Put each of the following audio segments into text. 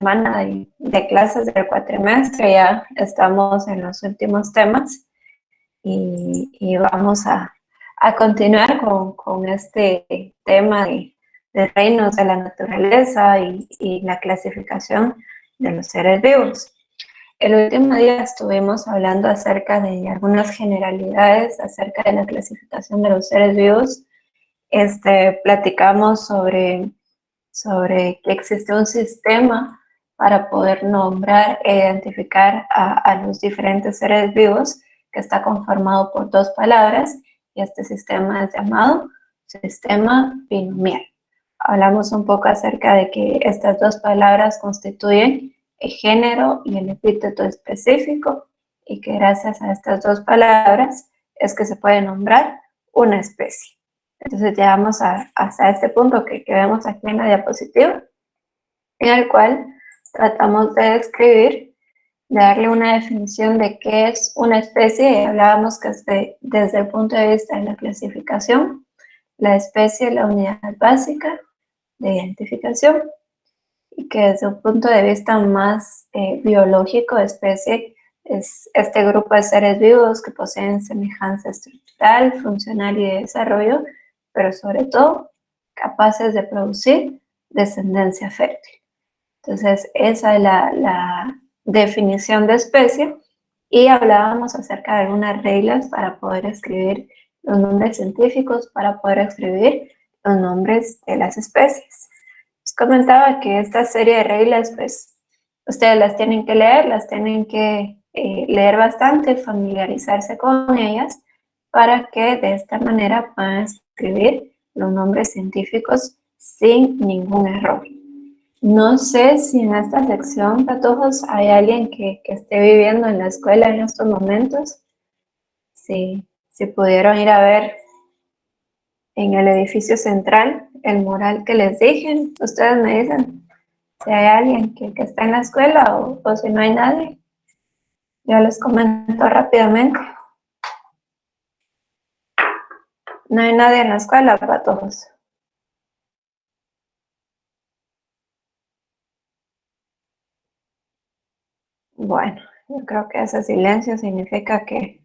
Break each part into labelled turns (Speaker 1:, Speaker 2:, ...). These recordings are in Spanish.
Speaker 1: semana de clases del cuatrimestre. Ya estamos en los últimos temas y vamos a continuar con este tema de reinos de la naturaleza y la clasificación de los seres vivos. El último día estuvimos hablando acerca de algunas generalidades acerca de la clasificación de los seres vivos. Platicamos sobre que existe un sistema para poder nombrar e identificar a los diferentes seres vivos, que está conformado por 2 palabras, y este sistema es llamado sistema binomial. Hablamos un poco acerca de que estas 2 palabras constituyen el género y el epíteto específico, y que gracias a estas 2 palabras es que se puede nombrar una especie. Entonces llegamos hasta este punto que vemos aquí en la diapositiva, en el cual tratamos de describir, de darle una definición de qué es una especie, y hablábamos que desde el punto de vista de la clasificación, la especie es la unidad básica de identificación, y que desde un punto de vista más biológico, especie es este grupo de seres vivos que poseen semejanza estructural, funcional y de desarrollo, pero sobre todo capaces de producir descendencia fértil. Entonces, esa es la definición de especie, y hablábamos acerca de algunas reglas para poder escribir los nombres científicos, para poder escribir los nombres de las especies. Les comentaba que esta serie de reglas, pues, ustedes las tienen que leer, las tienen que leer bastante, familiarizarse con ellas, para que de esta manera puedan escribir los nombres científicos sin ningún error. No sé si en esta sección, Patojos, hay alguien que esté viviendo en la escuela en estos momentos. Si pudieron ir a ver en el edificio central el mural que les dije, ustedes me dicen si hay alguien que está en la escuela o si no hay nadie. Yo les comento rápidamente. No hay nadie en la escuela, Patojos. Bueno, yo creo que ese silencio significa que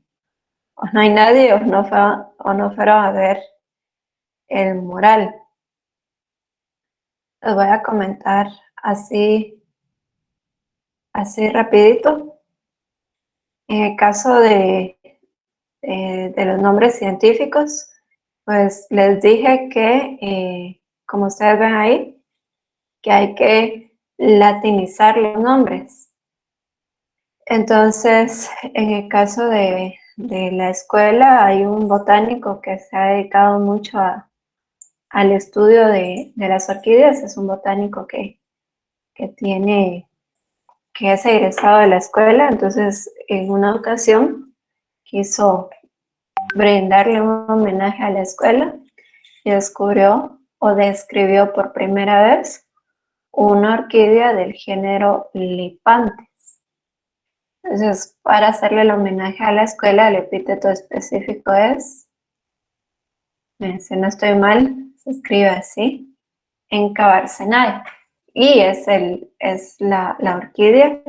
Speaker 1: o no hay nadie o no fueron a ver el mural. Les voy a comentar así rapidito. En el caso de los nombres científicos, pues les dije que, como ustedes ven ahí, que hay que latinizar los nombres. Entonces, en el caso de la escuela, hay un botánico que se ha dedicado mucho al estudio de las orquídeas. Es un botánico que es egresado de la escuela. Entonces, en una ocasión quiso brindarle un homenaje a la escuela y descubrió o describió por primera vez una orquídea del género Lipantes. Entonces, para hacerle el homenaje a la escuela, el epíteto específico es, si no estoy mal, se escribe así, Encavarcenae, y es la orquídea,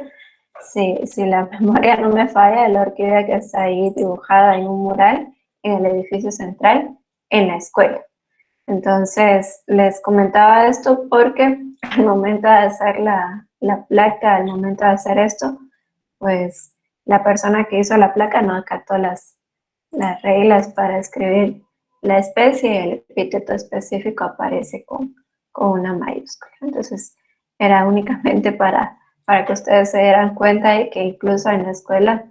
Speaker 1: si la memoria no me falla, la orquídea que está ahí dibujada en un mural en el edificio central en la escuela. Entonces, les comentaba esto porque al momento de hacer la placa, al momento de hacer esto, pues la persona que hizo la placa no acató las reglas para escribir la especie, y el epíteto específico aparece con una mayúscula. Entonces, era únicamente para que ustedes se dieran cuenta de que incluso en la escuela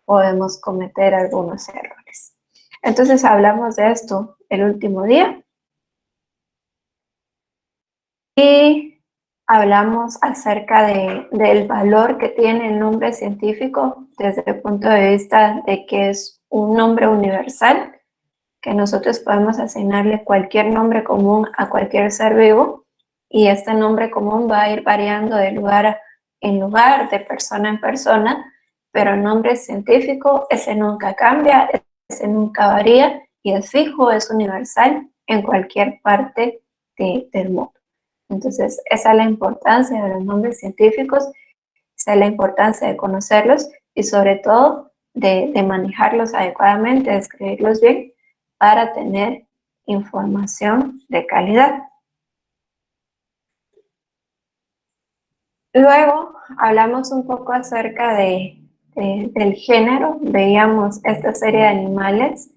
Speaker 1: podemos cometer algunos errores. Entonces, hablamos de esto el último día. Y hablamos acerca del valor que tiene el nombre científico desde el punto de vista de que es un nombre universal, que nosotros podemos asignarle cualquier nombre común a cualquier ser vivo, y este nombre común va a ir variando de lugar en lugar, de persona en persona, pero el nombre científico, ese nunca cambia, ese nunca varía, y es fijo, es universal en cualquier parte del mundo. Entonces, esa es la importancia de los nombres científicos, esa es la importancia de conocerlos y sobre todo de manejarlos adecuadamente, de escribirlos bien para tener información de calidad. Luego hablamos un poco acerca del género, veíamos esta serie de animales,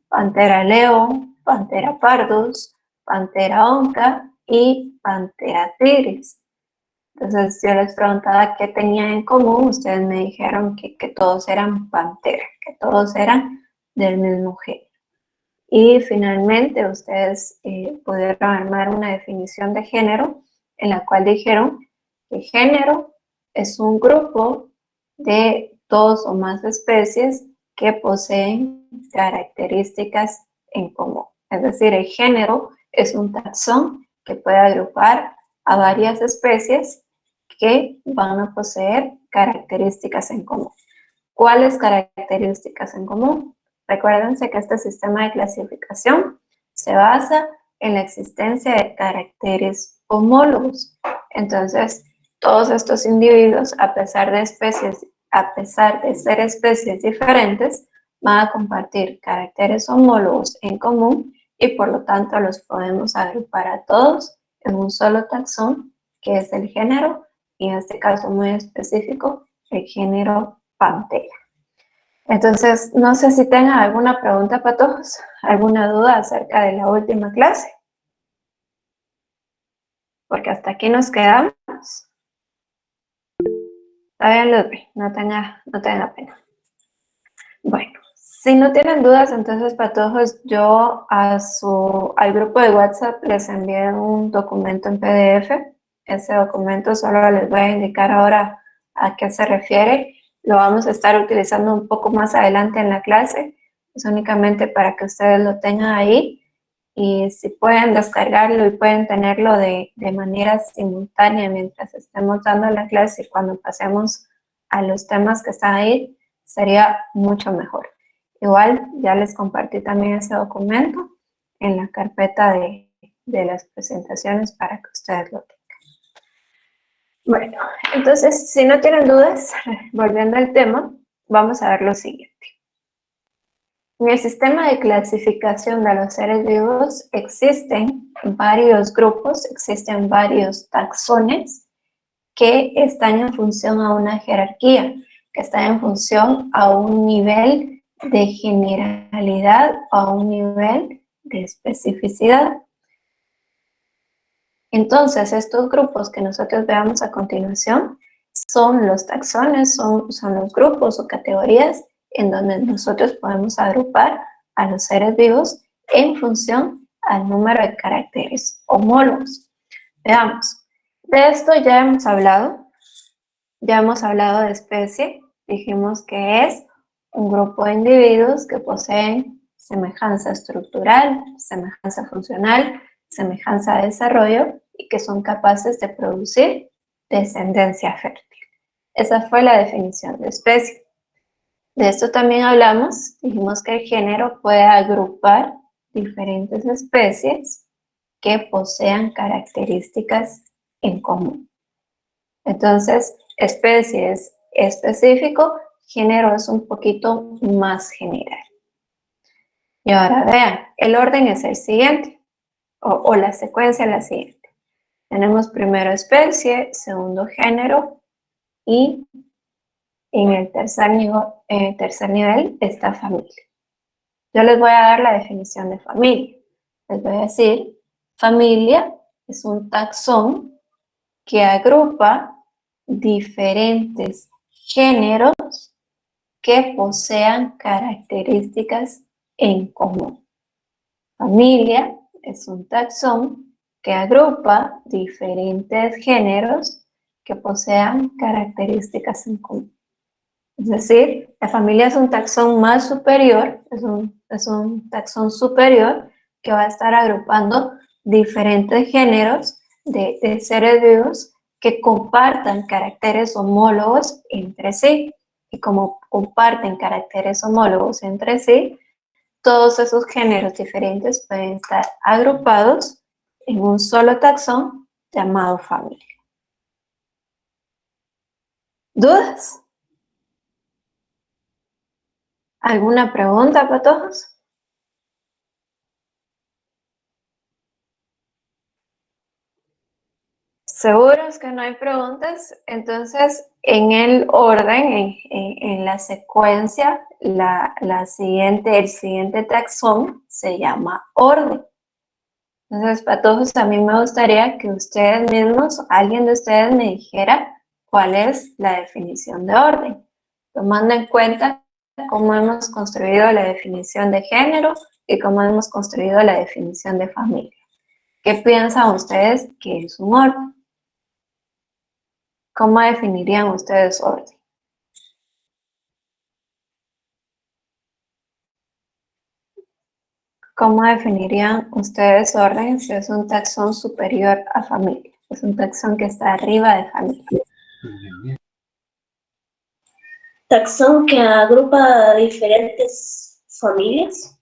Speaker 1: Panthera león, Panthera pardus, Panthera onca y Panthera tigris. Entonces yo les preguntaba qué tenían en común, ustedes me dijeron que todos eran pantera, que todos eran del mismo género. Y finalmente ustedes pudieron armar una definición de género en la cual dijeron que género es un grupo de dos o más especies que poseen características en común. Es decir, el género es un taxón que puede agrupar a varias especies que van a poseer características en común. ¿Cuáles características en común? Recuérdense que este sistema de clasificación se basa en la existencia de caracteres homólogos. Entonces, todos estos individuos, a pesar de ser especies diferentes, van a compartir caracteres homólogos en común y por lo tanto los podemos agrupar a todos en un solo taxón, que es el género, y en este caso muy específico, el género Panthera. Entonces, no sé si tengan alguna pregunta para todos, alguna duda acerca de la última clase. Porque hasta aquí nos quedamos. Está bien, Ludwig, no tenga pena. Bueno, si no tienen dudas, entonces para todos, yo al grupo de WhatsApp les envié un documento en PDF. Ese documento solo les voy a indicar ahora a qué se refiere. Lo vamos a estar utilizando un poco más adelante en la clase. Es únicamente para que ustedes lo tengan ahí. Y si pueden descargarlo y pueden tenerlo de manera simultánea mientras estemos dando la clase y cuando pasemos a los temas que están ahí, sería mucho mejor. Igual ya les compartí también ese documento en la carpeta de las presentaciones para que ustedes lo tengan. Bueno, entonces si no tienen dudas, volviendo al tema, vamos a ver lo siguiente. En el sistema de clasificación de los seres vivos existen varios grupos, existen varios taxones que están en función a una jerarquía, que están en función a un nivel de generalidad o a un nivel de especificidad. Entonces, estos grupos que nosotros veamos a continuación son los taxones, son los grupos o categorías en donde nosotros podemos agrupar a los seres vivos en función al número de caracteres homólogos. Veamos, de esto ya hemos hablado de especie, dijimos que es un grupo de individuos que poseen semejanza estructural, semejanza funcional, semejanza de desarrollo y que son capaces de producir descendencia fértil. Esa fue la definición de especie. De esto también hablamos, dijimos que el género puede agrupar diferentes especies que posean características en común. Entonces, especie es específico, género es un poquito más general. Y ahora vean, el orden es el siguiente, o la secuencia es la siguiente. Tenemos primero especie, segundo género y en el tercer nivel está familia. Yo les voy a dar la definición de familia. Les voy a decir, familia es un taxón que agrupa diferentes géneros que posean características en común. Familia es un taxón que agrupa diferentes géneros que posean características en común. Es decir, la familia es un taxón más superior, es un taxón superior que va a estar agrupando diferentes géneros de seres vivos que compartan caracteres homólogos entre sí. Y como comparten caracteres homólogos entre sí, todos esos géneros diferentes pueden estar agrupados en un solo taxón llamado familia. ¿Dudas? ¿Alguna pregunta, patojos? ¿Seguros que no hay preguntas? Entonces, en el orden, en la secuencia, el siguiente taxón se llama orden. Entonces, patojos, a mí me gustaría que ustedes mismos, alguien de ustedes me dijera cuál es la definición de orden, tomando en cuenta cómo hemos construido la definición de género y cómo hemos construido la definición de familia. ¿Qué piensan ustedes que es un orden? ¿Cómo definirían ustedes orden? ¿Cómo definirían ustedes orden si es un taxón superior a familia? Es un taxón que está arriba de familia.
Speaker 2: Taxón que agrupa diferentes familias.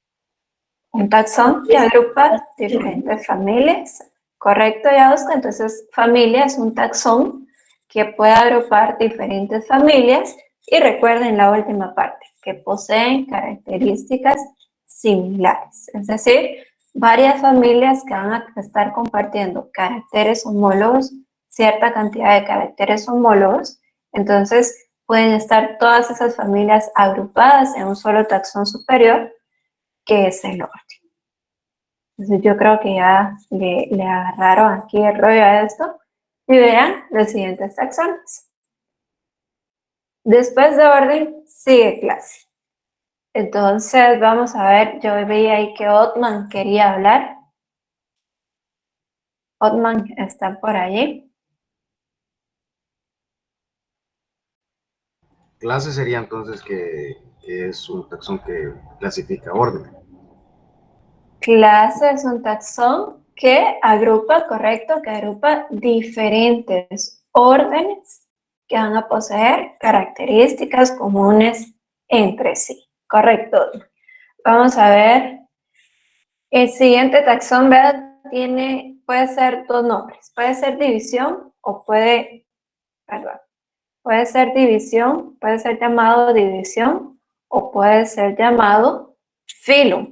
Speaker 1: Un taxón que agrupa diferentes familias. ¿Correcto, Yausca? Entonces, familia es un taxón que puede agrupar diferentes familias. Y recuerden la última parte, que poseen características similares. Es decir, varias familias que van a estar compartiendo caracteres homólogos, cierta cantidad de caracteres homólogos. Entonces, pueden estar todas esas familias agrupadas en un solo taxón superior, que es el orden. Entonces yo creo que ya le agarraron aquí el rollo a esto y vean los siguientes taxones. Después de orden, sigue clase. Entonces vamos a ver, yo veía ahí que Otman quería hablar. Otman está por allí.
Speaker 3: Clase sería entonces que es un taxón que clasifica orden.
Speaker 1: Clase es un taxón que agrupa, correcto, que agrupa diferentes órdenes que van a poseer características comunes entre sí. Correcto. Vamos a ver. El siguiente taxón, ¿verdad? Puede ser dos nombres. Puede ser división o puede ser división, puede ser llamado división o puede ser llamado filo.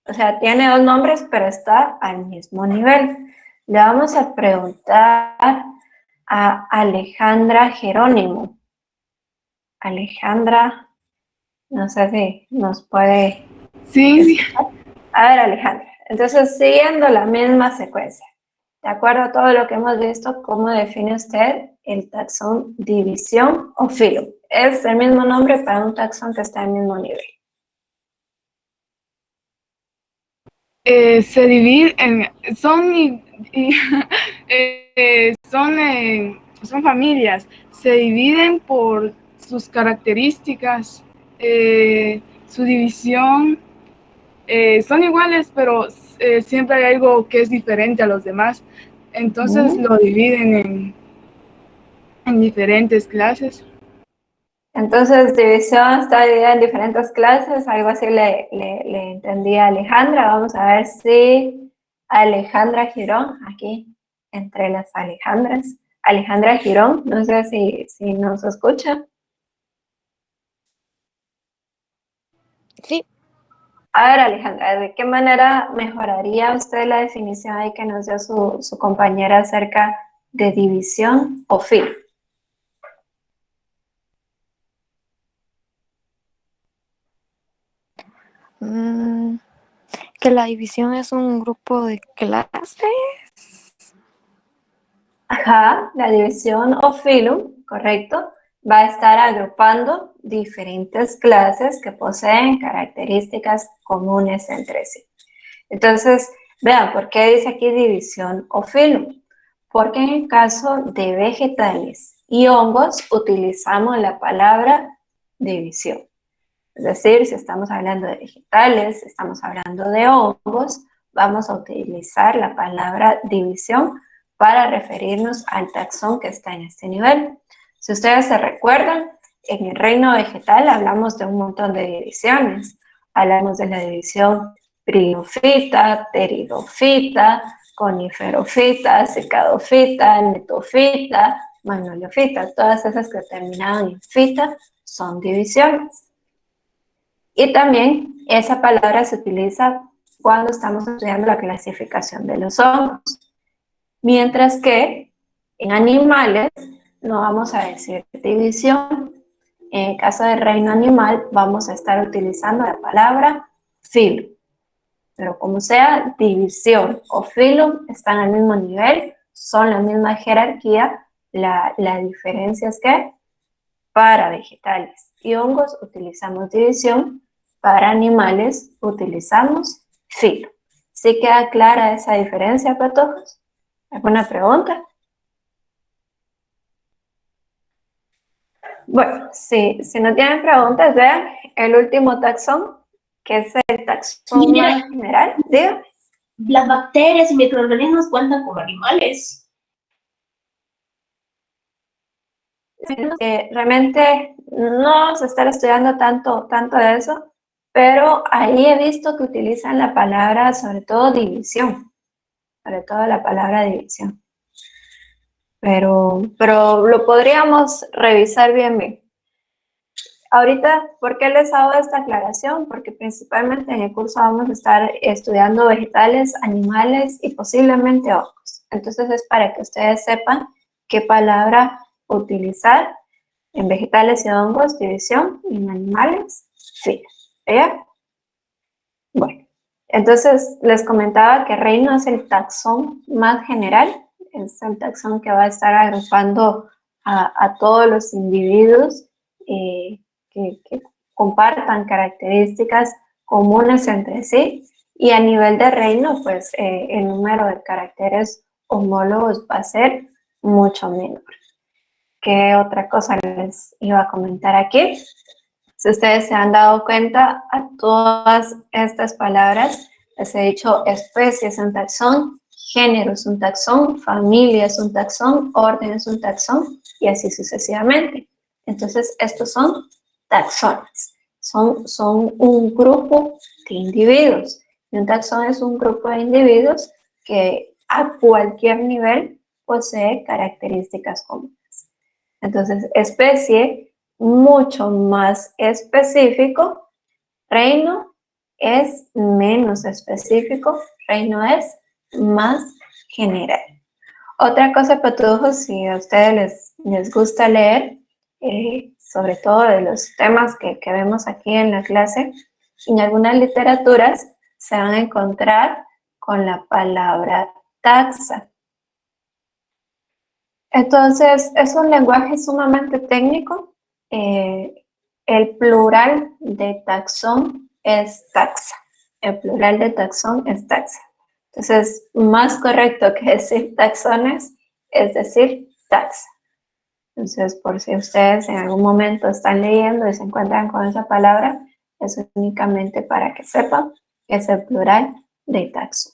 Speaker 1: O sea, tiene dos nombres, pero está al mismo nivel. Le vamos a preguntar a Alejandra Jerónimo. Alejandra, no sé si nos puede...
Speaker 4: Sí.
Speaker 1: A ver, Alejandra. Entonces, siguiendo la misma secuencia. De acuerdo a todo lo que hemos visto, ¿cómo define usted el taxón división o filo? Es el mismo nombre para un taxón que está al mismo nivel.
Speaker 4: Se dividen, son familias, se dividen por sus características, su división, son iguales, pero siempre hay algo que es diferente a los demás, entonces lo dividen en diferentes clases.
Speaker 1: Entonces, división está dividida en diferentes clases, algo así le entendí a Alejandra. Vamos a ver si Alejandra Girón, aquí entre las Alejandras. Alejandra Girón, no sé si nos escucha.
Speaker 5: Sí.
Speaker 1: A ver, Alejandra, ¿de qué manera mejoraría usted la definición ahí que nos dio su compañera acerca de división o filo?
Speaker 5: Que la división es un grupo de clases.
Speaker 1: Ajá, la división o filo, correcto, va a estar agrupando diferentes clases que poseen características comunes entre sí. Entonces, vean, ¿por qué dice aquí división o filo? Porque en el caso de vegetales y hongos utilizamos la palabra división. Es decir, si estamos hablando de vegetales, si estamos hablando de hongos, vamos a utilizar la palabra división para referirnos al taxón que está en este nivel. Si ustedes se recuerdan, en el reino vegetal hablamos de un montón de divisiones. Hablamos de la división bryofita, pteridofita, coniferofita, cicadofita, netofita, magnoliofita, todas esas que terminaban en fita son divisiones. Y también esa palabra se utiliza cuando estamos estudiando la clasificación de los hongos. Mientras que en animales no vamos a decir división. En el caso del reino animal vamos a estar utilizando la palabra filo. Pero como sea, división o filo están al mismo nivel, son la misma jerarquía. La diferencia es que para vegetales y hongos utilizamos división, para animales utilizamos filo. ¿Sí queda clara esa diferencia, patojos? ¿Alguna pregunta? Bueno, si no tienen preguntas, vean el último taxón, que es el taxón más general. Dígame.
Speaker 2: Las bacterias y microorganismos cuentan como animales.
Speaker 1: Realmente no vamos a estar estudiando tanto de eso, pero ahí he visto que utilizan la palabra, sobre todo división, sobre todo la palabra división. Pero lo podríamos revisar bien. Ahorita, ¿por qué les hago esta aclaración? Porque principalmente en el curso vamos a estar estudiando vegetales, animales y posiblemente hongos. Entonces es para que ustedes sepan qué palabra utilizar en vegetales y hongos, división, y en animales, filo. ¿Ya? Bueno, entonces les comentaba que reino es el taxón más general, es el taxón que va a estar agrupando a todos los individuos que compartan características comunes entre sí, y a nivel de reino, pues el número de caracteres homólogos va a ser mucho menor. ¿Qué otra cosa les iba a comentar aquí? Si ustedes se han dado cuenta, a todas estas palabras les he dicho especie es un taxón, género es un taxón, familia es un taxón, orden es un taxón, y así sucesivamente. Entonces, estos son taxones, son un grupo de individuos. Y un taxón es un grupo de individuos que a cualquier nivel posee características comunes. Entonces, especie, mucho más específico, reino es menos específico, reino es más general. Otra cosa, patujos, si a ustedes les gusta leer, sobre todo de los temas que vemos aquí en la clase, en algunas literaturas se van a encontrar con la palabra taxa. Entonces, es un lenguaje sumamente técnico. El plural de taxón es taxa. El plural de taxón es taxa. Entonces, más correcto que decir taxones es decir taxa. Entonces, por si ustedes en algún momento están leyendo y se encuentran con esa palabra, es únicamente para que sepan que es el plural de taxón.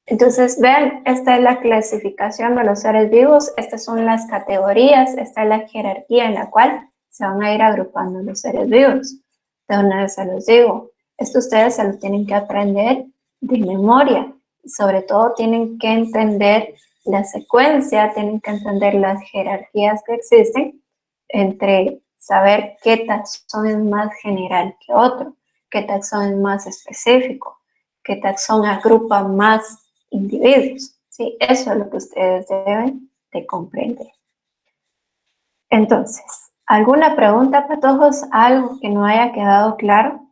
Speaker 1: Entonces, vean, esta es la clasificación de los seres vivos, estas son las categorías, esta es la jerarquía en la cual se van a ir agrupando los seres vivos. De una vez se los digo, esto ustedes se lo tienen que aprender de memoria, y sobre todo tienen que entender la secuencia, tienen que entender las jerarquías que existen entre saber qué taxón es más general que otro, qué taxón es más específico, qué taxón agrupa más individuos. Sí, eso es lo que ustedes deben de comprender. Entonces, ¿alguna pregunta, patojos? ¿Algo que no haya quedado claro?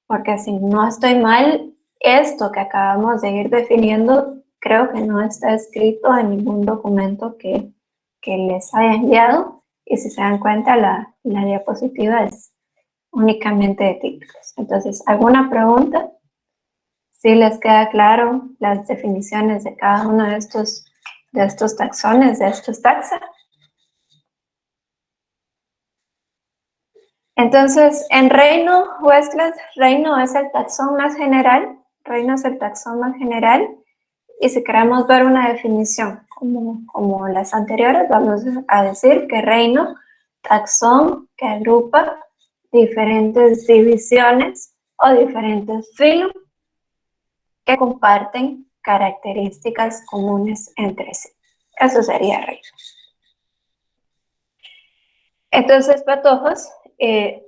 Speaker 1: Porque si no estoy mal, esto que acabamos de ir definiendo, creo que no está escrito en ningún documento que les haya enviado. Y si se dan cuenta, la diapositiva es únicamente de títulos. Entonces, ¿alguna pregunta? ¿Sí les queda claro las definiciones de cada uno de estos taxones, de estos taxa? Entonces, en reino, Westland, reino es el taxón más general, reino es el taxón más general, y si queremos ver una definición como las anteriores, vamos a decir que reino, taxón que agrupa diferentes divisiones o diferentes filos que comparten características comunes entre sí. Eso sería reino. Entonces, patojos,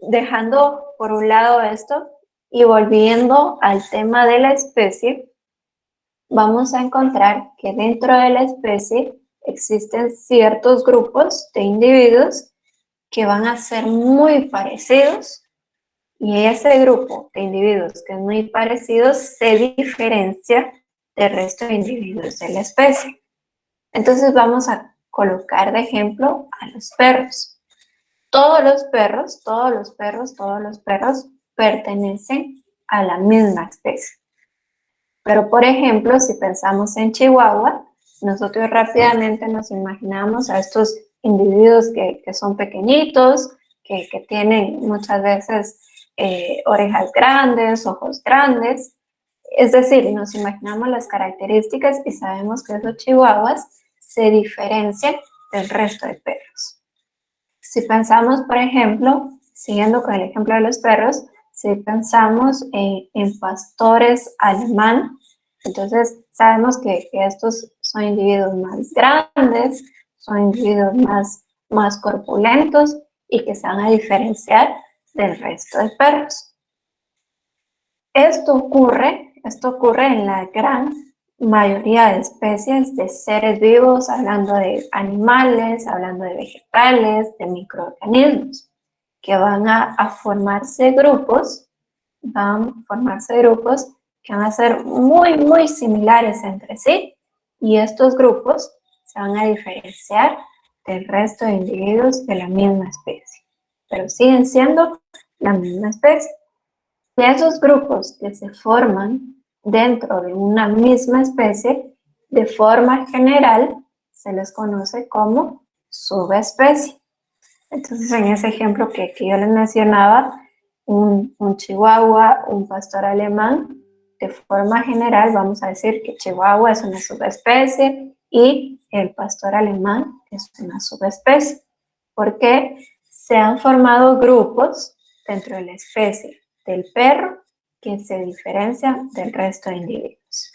Speaker 1: dejando por un lado esto y volviendo al tema de la especie, vamos a encontrar que dentro de la especie existen ciertos grupos de individuos que van a ser muy parecidos, y ese grupo de individuos que es muy parecido se diferencia del resto de individuos de la especie. Entonces vamos a colocar de ejemplo a los perros. Todos los perros pertenecen a la misma especie. Pero, por ejemplo, si pensamos en Chihuahua, nosotros rápidamente nos imaginamos a estos individuos que son pequeñitos, que tienen muchas veces orejas grandes, ojos grandes. Es decir, nos imaginamos las características y sabemos que esos chihuahuas se diferencian del resto de perros. Si pensamos, por ejemplo, siguiendo con el ejemplo de los perros, si pensamos en pastores alemán, entonces sabemos que estos son individuos más grandes, son individuos más corpulentos y que se van a diferenciar del resto de perros. Esto ocurre en la gran mayoría de especies de seres vivos, hablando de animales, hablando de vegetales, de microorganismos, que van a formarse grupos, que van a ser muy similares entre sí, y estos grupos se van a diferenciar del resto de individuos de la misma especie, pero siguen siendo la misma especie. De esos grupos que se forman dentro de una misma especie, de forma general, se les conoce como subespecie. Entonces, en ese ejemplo que yo les mencionaba, un chihuahua, un pastor alemán, de forma general vamos a decir que chihuahua es una subespecie y el pastor alemán es una subespecie, porque se han formado grupos dentro de la especie del perro que se diferencian del resto de individuos.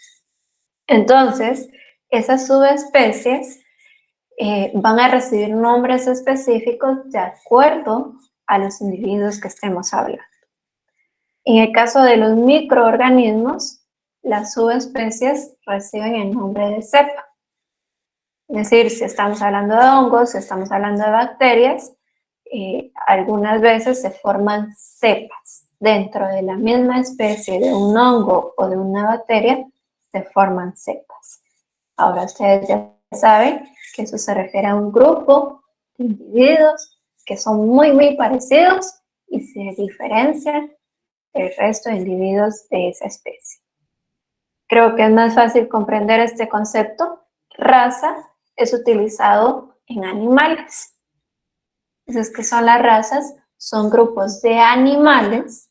Speaker 1: Entonces, esas subespecies van a recibir nombres específicos de acuerdo a los individuos que estemos hablando. En el caso de los microorganismos, las subespecies reciben el nombre de cepa. Es decir, si estamos hablando de hongos, si estamos hablando de bacterias, algunas veces se forman cepas. Dentro de la misma especie de un hongo o de una bacteria, se forman cepas. Ahora ustedes ya saben que eso se refiere a un grupo de individuos que son muy parecidos y se diferencian del resto de individuos de esa especie. Creo que es más fácil comprender este concepto. Raza es utilizado en animales. Entonces, ¿qué son las razas? Son grupos de animales,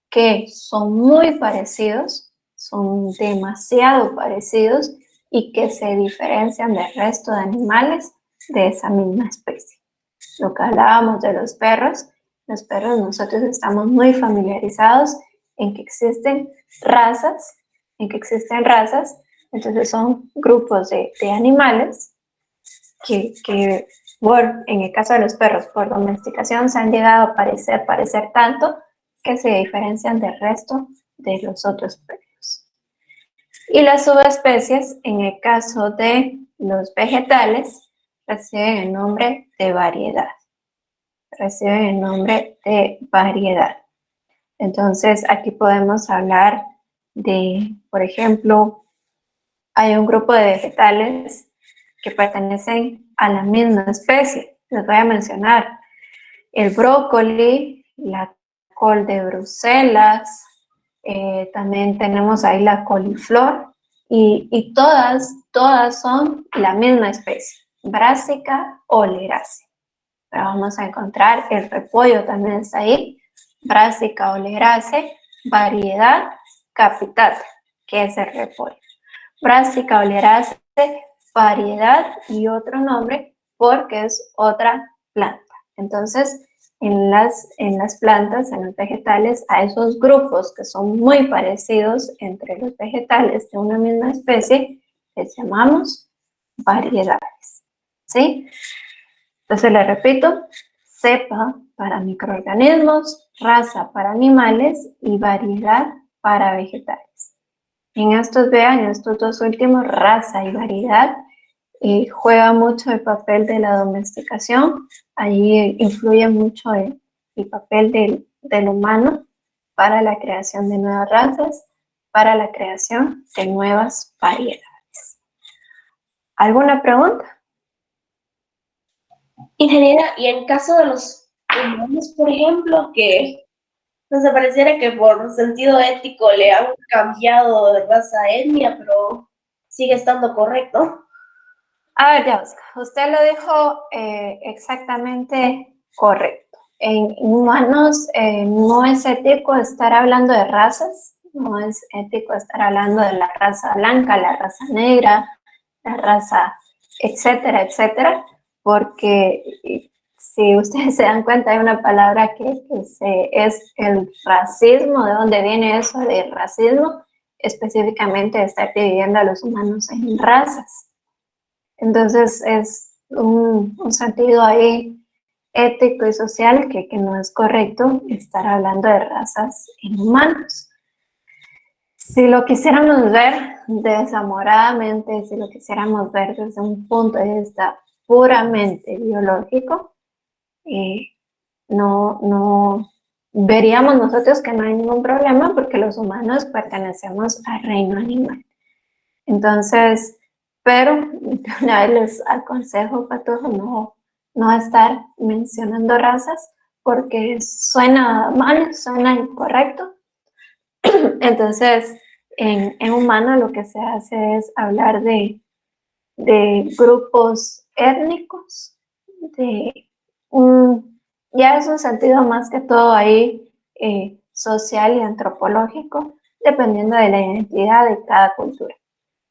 Speaker 1: que son muy parecidos, son demasiado parecidos y que se diferencian del resto de animales de esa misma especie. Lo que hablábamos de los perros nosotros estamos muy familiarizados en que existen razas, entonces son grupos de animales que en el caso de los perros, por domesticación se han llegado a parecer tanto que se diferencian del resto de los otros perros. Y las subespecies, en el caso de los vegetales, reciben el nombre de variedad. Entonces, aquí podemos hablar de, por ejemplo, hay un grupo de vegetales que pertenecen a la misma especie. Les voy a mencionar el brócoli, la col de Bruselas, también tenemos ahí la coliflor, y todas son la misma especie, Brassica oleracea. Pero vamos a encontrar el repollo también está ahí, Brassica oleracea, variedad capitata, que es el repollo. Brassica oleracea, variedad y otro nombre porque es otra planta. Entonces, en las plantas, en los vegetales, a esos grupos que son muy parecidos entre los vegetales de una misma especie, les llamamos variedades, ¿sí? Entonces le repito, cepa para microorganismos, raza para animales y variedad para vegetales. En estos, vean, en estos dos últimos, raza y variedad, juega mucho el papel de la domesticación. Ahí influye mucho el papel del humano para la creación de nuevas razas, para la creación de nuevas variedades. ¿Alguna pregunta?
Speaker 2: Ingeniera, y en caso de los humanos, por ejemplo, que nos pareciera que por sentido ético le han cambiado de raza a etnia, pero sigue estando correcto.
Speaker 1: A ver, ya, usted lo dijo exactamente correcto. En humanos no es ético estar hablando de razas, no es ético estar hablando de la raza blanca, la raza negra, la raza, etcétera, etcétera, porque si ustedes se dan cuenta hay una palabra que es el racismo. ¿De dónde viene eso de racismo? Específicamente estar dividiendo a los humanos en razas. Entonces es un sentido ahí ético y social que no es correcto estar hablando de razas en humanos. Si lo quisiéramos ver desamoradamente, si lo quisiéramos ver desde un punto de vista puramente biológico, no veríamos nosotros que no hay ningún problema porque los humanos pertenecemos al reino animal. Entonces, pero una vez les aconsejo a todos no estar mencionando razas porque suena mal, suena incorrecto. Entonces, en humano lo que se hace es hablar de grupos étnicos, ya es un sentido más que todo ahí social y antropológico, dependiendo de la identidad de cada cultura.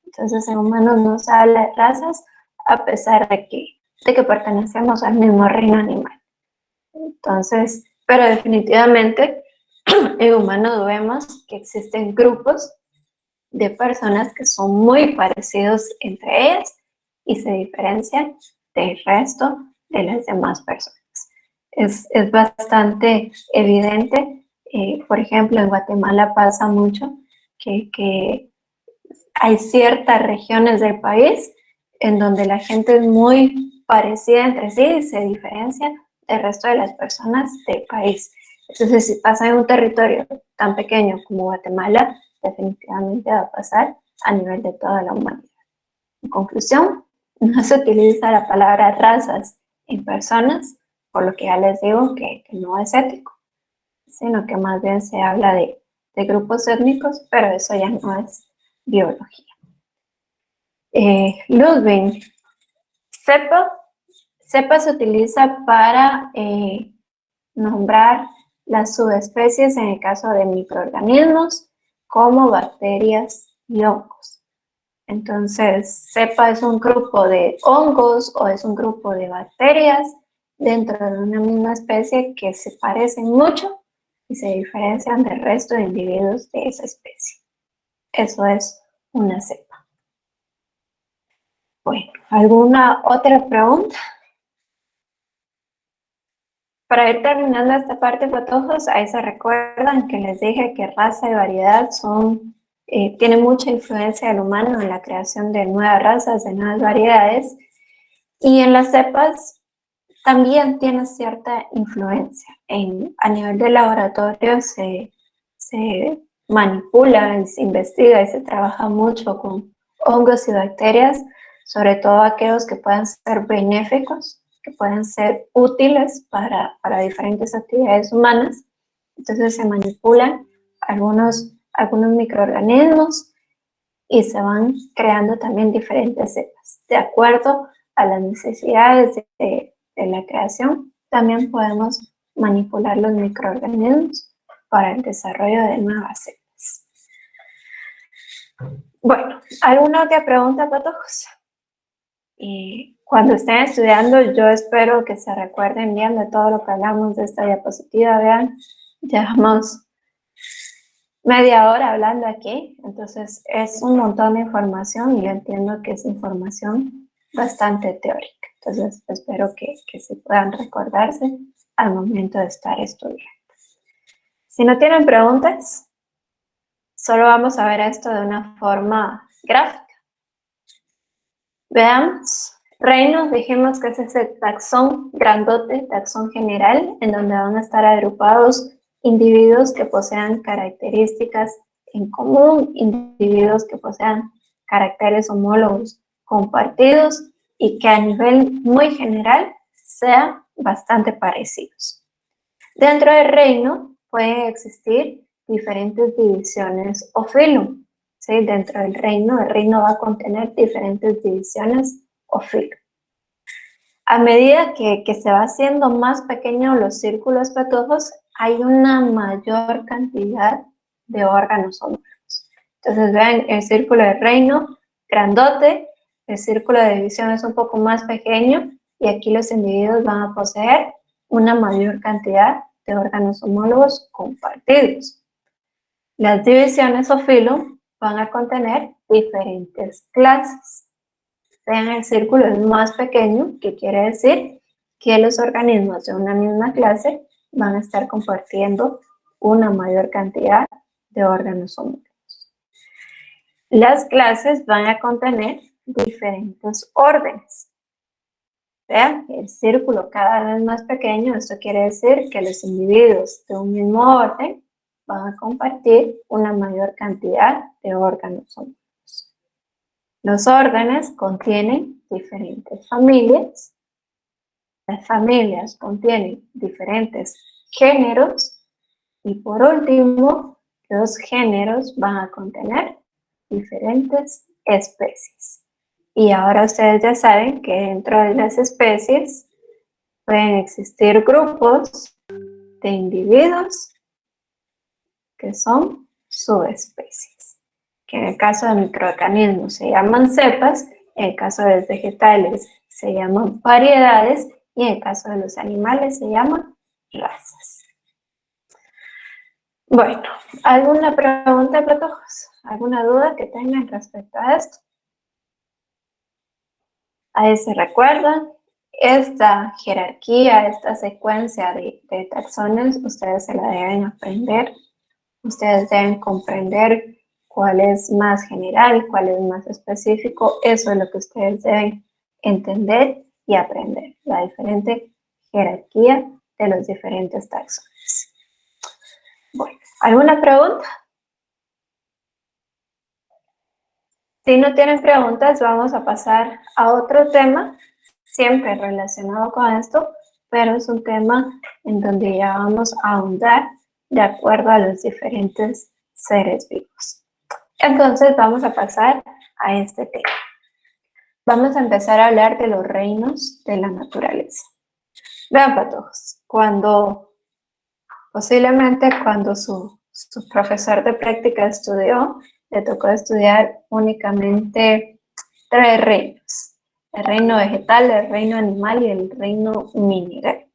Speaker 1: Entonces, en humanos no se habla de razas a pesar de que pertenecemos al mismo reino animal. Entonces, pero definitivamente en humanos vemos que existen grupos de personas que son muy parecidos entre ellas y se diferencian del resto de las demás personas. Es bastante evidente, por ejemplo, en Guatemala pasa mucho que hay ciertas regiones del país en donde la gente es muy parecida entre sí y se diferencia del resto de las personas del país. Entonces, si pasa en un territorio tan pequeño como Guatemala, definitivamente va a pasar a nivel de toda la humanidad. En conclusión, no se utiliza la palabra razas en personas, por lo que ya les digo que no es ético, sino que más bien se habla de grupos étnicos, pero eso ya no es biología. Ludwig, cepa se utiliza para nombrar las subespecies en el caso de microorganismos como bacterias y hongos. Entonces, cepa es un grupo de hongos o es un grupo de bacterias dentro de una misma especie que se parecen mucho y se diferencian del resto de individuos de esa especie. Eso es una cepa. Bueno, ¿alguna otra pregunta? Para ir terminando esta parte, patojos, ahí se recuerdan que les dije que raza y variedad tienen mucha influencia del humano en la creación de nuevas razas, de nuevas variedades, y en las cepas también tiene cierta influencia. A nivel de laboratorio se manipula, se investiga y se trabaja mucho con hongos y bacterias, sobre todo aquellos que puedan ser benéficos, que pueden ser útiles para diferentes actividades humanas. Entonces se manipulan algunos microorganismos y se van creando también diferentes cepas. De acuerdo a las necesidades de la creación, también podemos manipular los microorganismos para el desarrollo de nuevas cepas. Bueno, ¿alguna otra pregunta, patojos? Y cuando estén estudiando, yo espero que se recuerden bien de todo lo que hablamos de esta diapositiva. Vean, llevamos media hora hablando aquí, entonces es un montón de información y yo entiendo que es información bastante teórica. Entonces espero que se puedan recordarse al momento de estar estudiando. Si no tienen preguntas, solo vamos a ver esto de una forma gráfica. Veamos, reinos, dijimos que es ese taxón grandote, taxón general, en donde van a estar agrupados individuos que posean características en común, individuos que posean caracteres homólogos compartidos y que a nivel muy general sean bastante parecidos. Dentro del reino pueden existir diferentes divisiones o filum. ¿Sí? Dentro del reino, el reino va a contener diferentes divisiones o filum. A medida que se va haciendo más pequeños los círculos patógenos, hay una mayor cantidad de órganos homólogos. Entonces, vean, el círculo del reino, grandote, el círculo de división es un poco más pequeño y aquí los individuos van a poseer una mayor cantidad de órganos homólogos compartidos. Las divisiones o filum van a contener diferentes clases. Vean, el círculo es más pequeño, que quiere decir que los organismos de una misma clase van a estar compartiendo una mayor cantidad de órganos homólogos. Las clases van a contener diferentes órdenes. Vean, el círculo cada vez más pequeño, esto quiere decir que los individuos de un mismo orden van a compartir una mayor cantidad de órganos homólogos. Los órdenes contienen diferentes familias. Las familias contienen diferentes géneros. Y por último, los géneros van a contener diferentes especies. Y ahora ustedes ya saben que dentro de las especies pueden existir grupos de individuos que son subespecies, que en el caso de microorganismos se llaman cepas, en el caso de los vegetales se llaman variedades y en el caso de los animales se llaman razas. Bueno, ¿alguna pregunta, patojos? ¿Alguna duda que tengan respecto a esto? Ahí se recuerdan, esta jerarquía, esta secuencia de taxones, ustedes se la deben aprender. Ustedes deben comprender cuál es más general, cuál es más específico. Eso es lo que ustedes deben entender y aprender. La diferente jerarquía de los diferentes taxones. Bueno, ¿alguna pregunta? Si no tienen preguntas, vamos a pasar a otro tema, siempre relacionado con esto, pero es un tema en donde ya vamos a ahondar de acuerdo a los diferentes seres vivos. Entonces vamos a pasar a este tema. Vamos a empezar a hablar de los reinos de la naturaleza. Vean, patojos, posiblemente cuando su profesor de práctica estudió, le tocó estudiar únicamente 3 reinos. El reino vegetal, el reino animal y el reino mineral.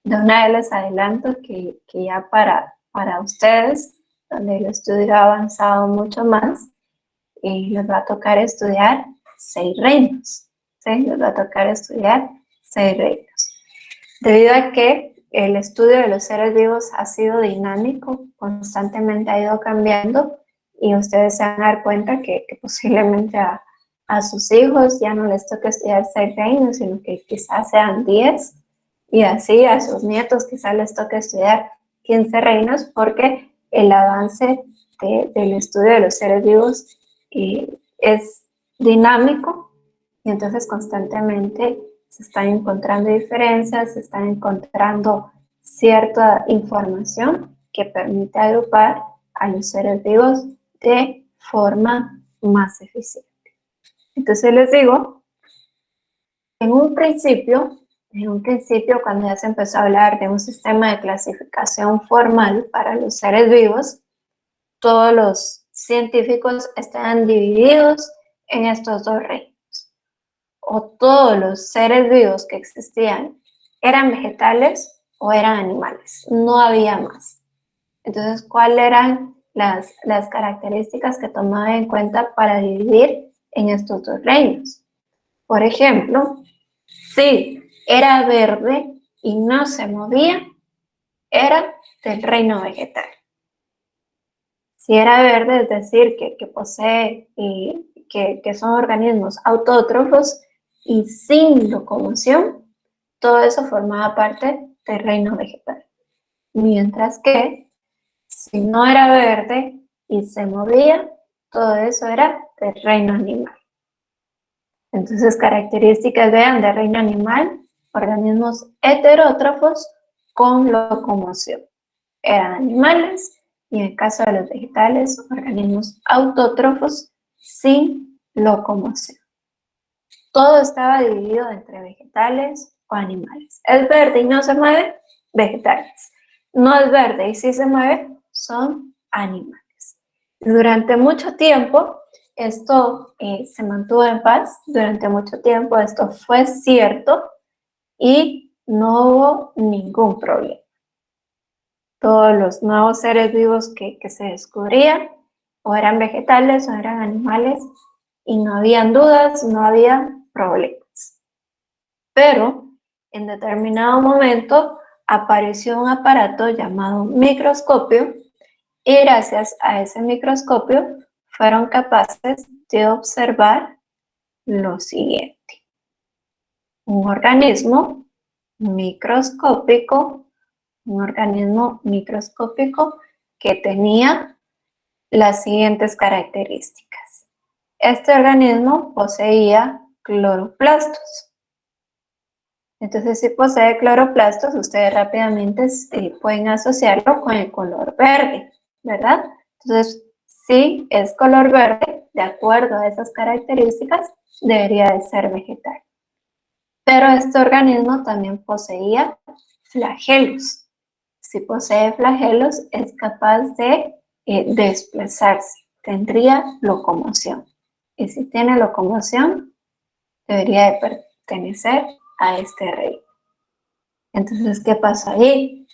Speaker 1: De una vez les adelanto que ya para ustedes, donde el estudio ha avanzado mucho más, les va a tocar estudiar 6 reinos. ¿Sí? Les va a tocar estudiar 6 reinos. Debido a que el estudio de los seres vivos ha sido dinámico, constantemente ha ido cambiando, y ustedes se van a dar cuenta que posiblemente a sus hijos ya no les toca estudiar 6 reinos, sino que quizás sean 10, y así a sus nietos quizás les toque estudiar 15 reinos, porque el avance del estudio de los seres vivos es dinámico, y entonces constantemente se están encontrando diferencias, se están encontrando cierta información que permite agrupar a los seres vivos de forma más eficiente. Entonces les digo, en un principio, cuando ya se empezó a hablar de un sistema de clasificación formal para los seres vivos, todos los científicos estaban divididos en estos 2 reinos. o todos los seres vivos que existían eran vegetales o eran animales, no había más. Entonces, ¿cuáles eran las características que tomaba en cuenta para dividir en estos dos reinos? Por ejemplo, si era verde y no se movía, era del reino vegetal. Si era verde, es decir, que posee, que son organismos autótrofos y sin locomoción, todo eso formaba parte del reino vegetal. Mientras que, si no era verde y se movía, todo eso era del reino animal. Entonces, características, vean, del reino animal, organismos heterótrofos con locomoción. Eran animales, y en el caso de los vegetales, organismos autótrofos sin locomoción. Todo estaba dividido entre vegetales o animales. Es verde y no se mueve, vegetales. No es verde y sí se mueve, son animales. Durante mucho tiempo, esto se mantuvo en paz. Durante mucho tiempo esto fue cierto y no hubo ningún problema. Todos los nuevos seres vivos que se descubrían o eran vegetales o eran animales y no habían dudas, no había problemas. Pero en determinado momento apareció un aparato llamado microscopio y gracias a ese microscopio fueron capaces de observar lo siguiente. Un organismo microscópico que tenía las siguientes características. Este organismo poseía cloroplastos. Entonces, si posee cloroplastos, ustedes rápidamente pueden asociarlo con el color verde, ¿verdad? Entonces, si es color verde, de acuerdo a esas características, debería de ser vegetal. Pero este organismo también poseía flagelos. Si posee flagelos, es capaz de desplazarse, tendría locomoción. Y si tiene locomoción, debería de pertenecer a este reino. Entonces, ¿qué pasó allí?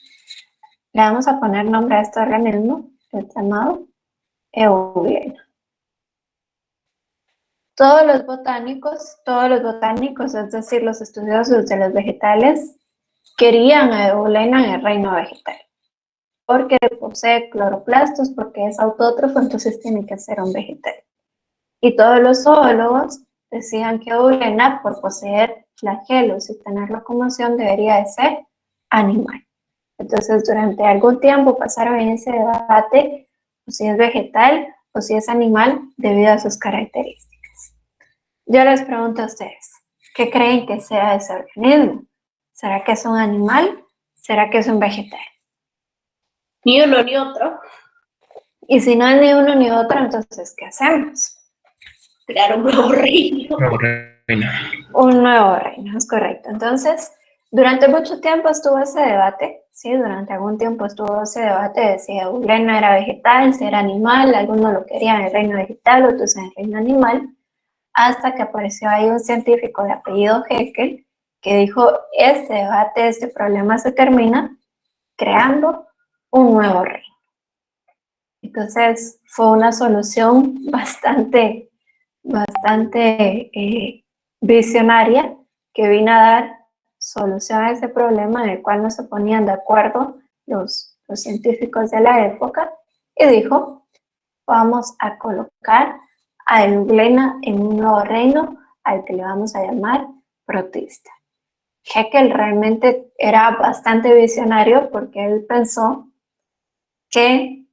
Speaker 1: Le vamos a poner nombre a este organismo, que es llamado Euglena. Todos los botánicos, es decir, los estudiosos de los vegetales, querían a Euglena en el reino vegetal. Porque posee cloroplastos, porque es autótrofo, entonces tiene que ser un vegetal. Y todos los zoólogos decían que Euglena, por poseer flagelos y tener locomoción, debería de ser animal. Entonces, durante algún tiempo pasaron en ese debate si es vegetal o si es animal debido a sus características. Yo les pregunto a ustedes, ¿qué creen que sea ese organismo? ¿Será que es un animal? ¿Será que es un vegetal?
Speaker 2: Ni uno ni otro.
Speaker 1: Y si no es ni uno ni otro, entonces, ¿qué hacemos?
Speaker 2: Crear un nuevo reino.
Speaker 1: Un nuevo reino, es correcto. Entonces, durante mucho tiempo estuvo ese debate, ¿sí? Durante algún tiempo estuvo ese debate de si Euglena era vegetal, si era animal, algunos lo querían en el reino vegetal, otros en el reino animal, hasta que apareció ahí un científico de apellido Haeckel que dijo, este debate, este problema se termina creando un nuevo reino. Entonces, fue una solución bastante visionaria que vino a dar solución a ese problema en el cual no se ponían de acuerdo los científicos de la época y dijo, vamos a colocar a Euglena en un nuevo reino al que le vamos a llamar Protista. Haeckel realmente era bastante visionario porque él pensó que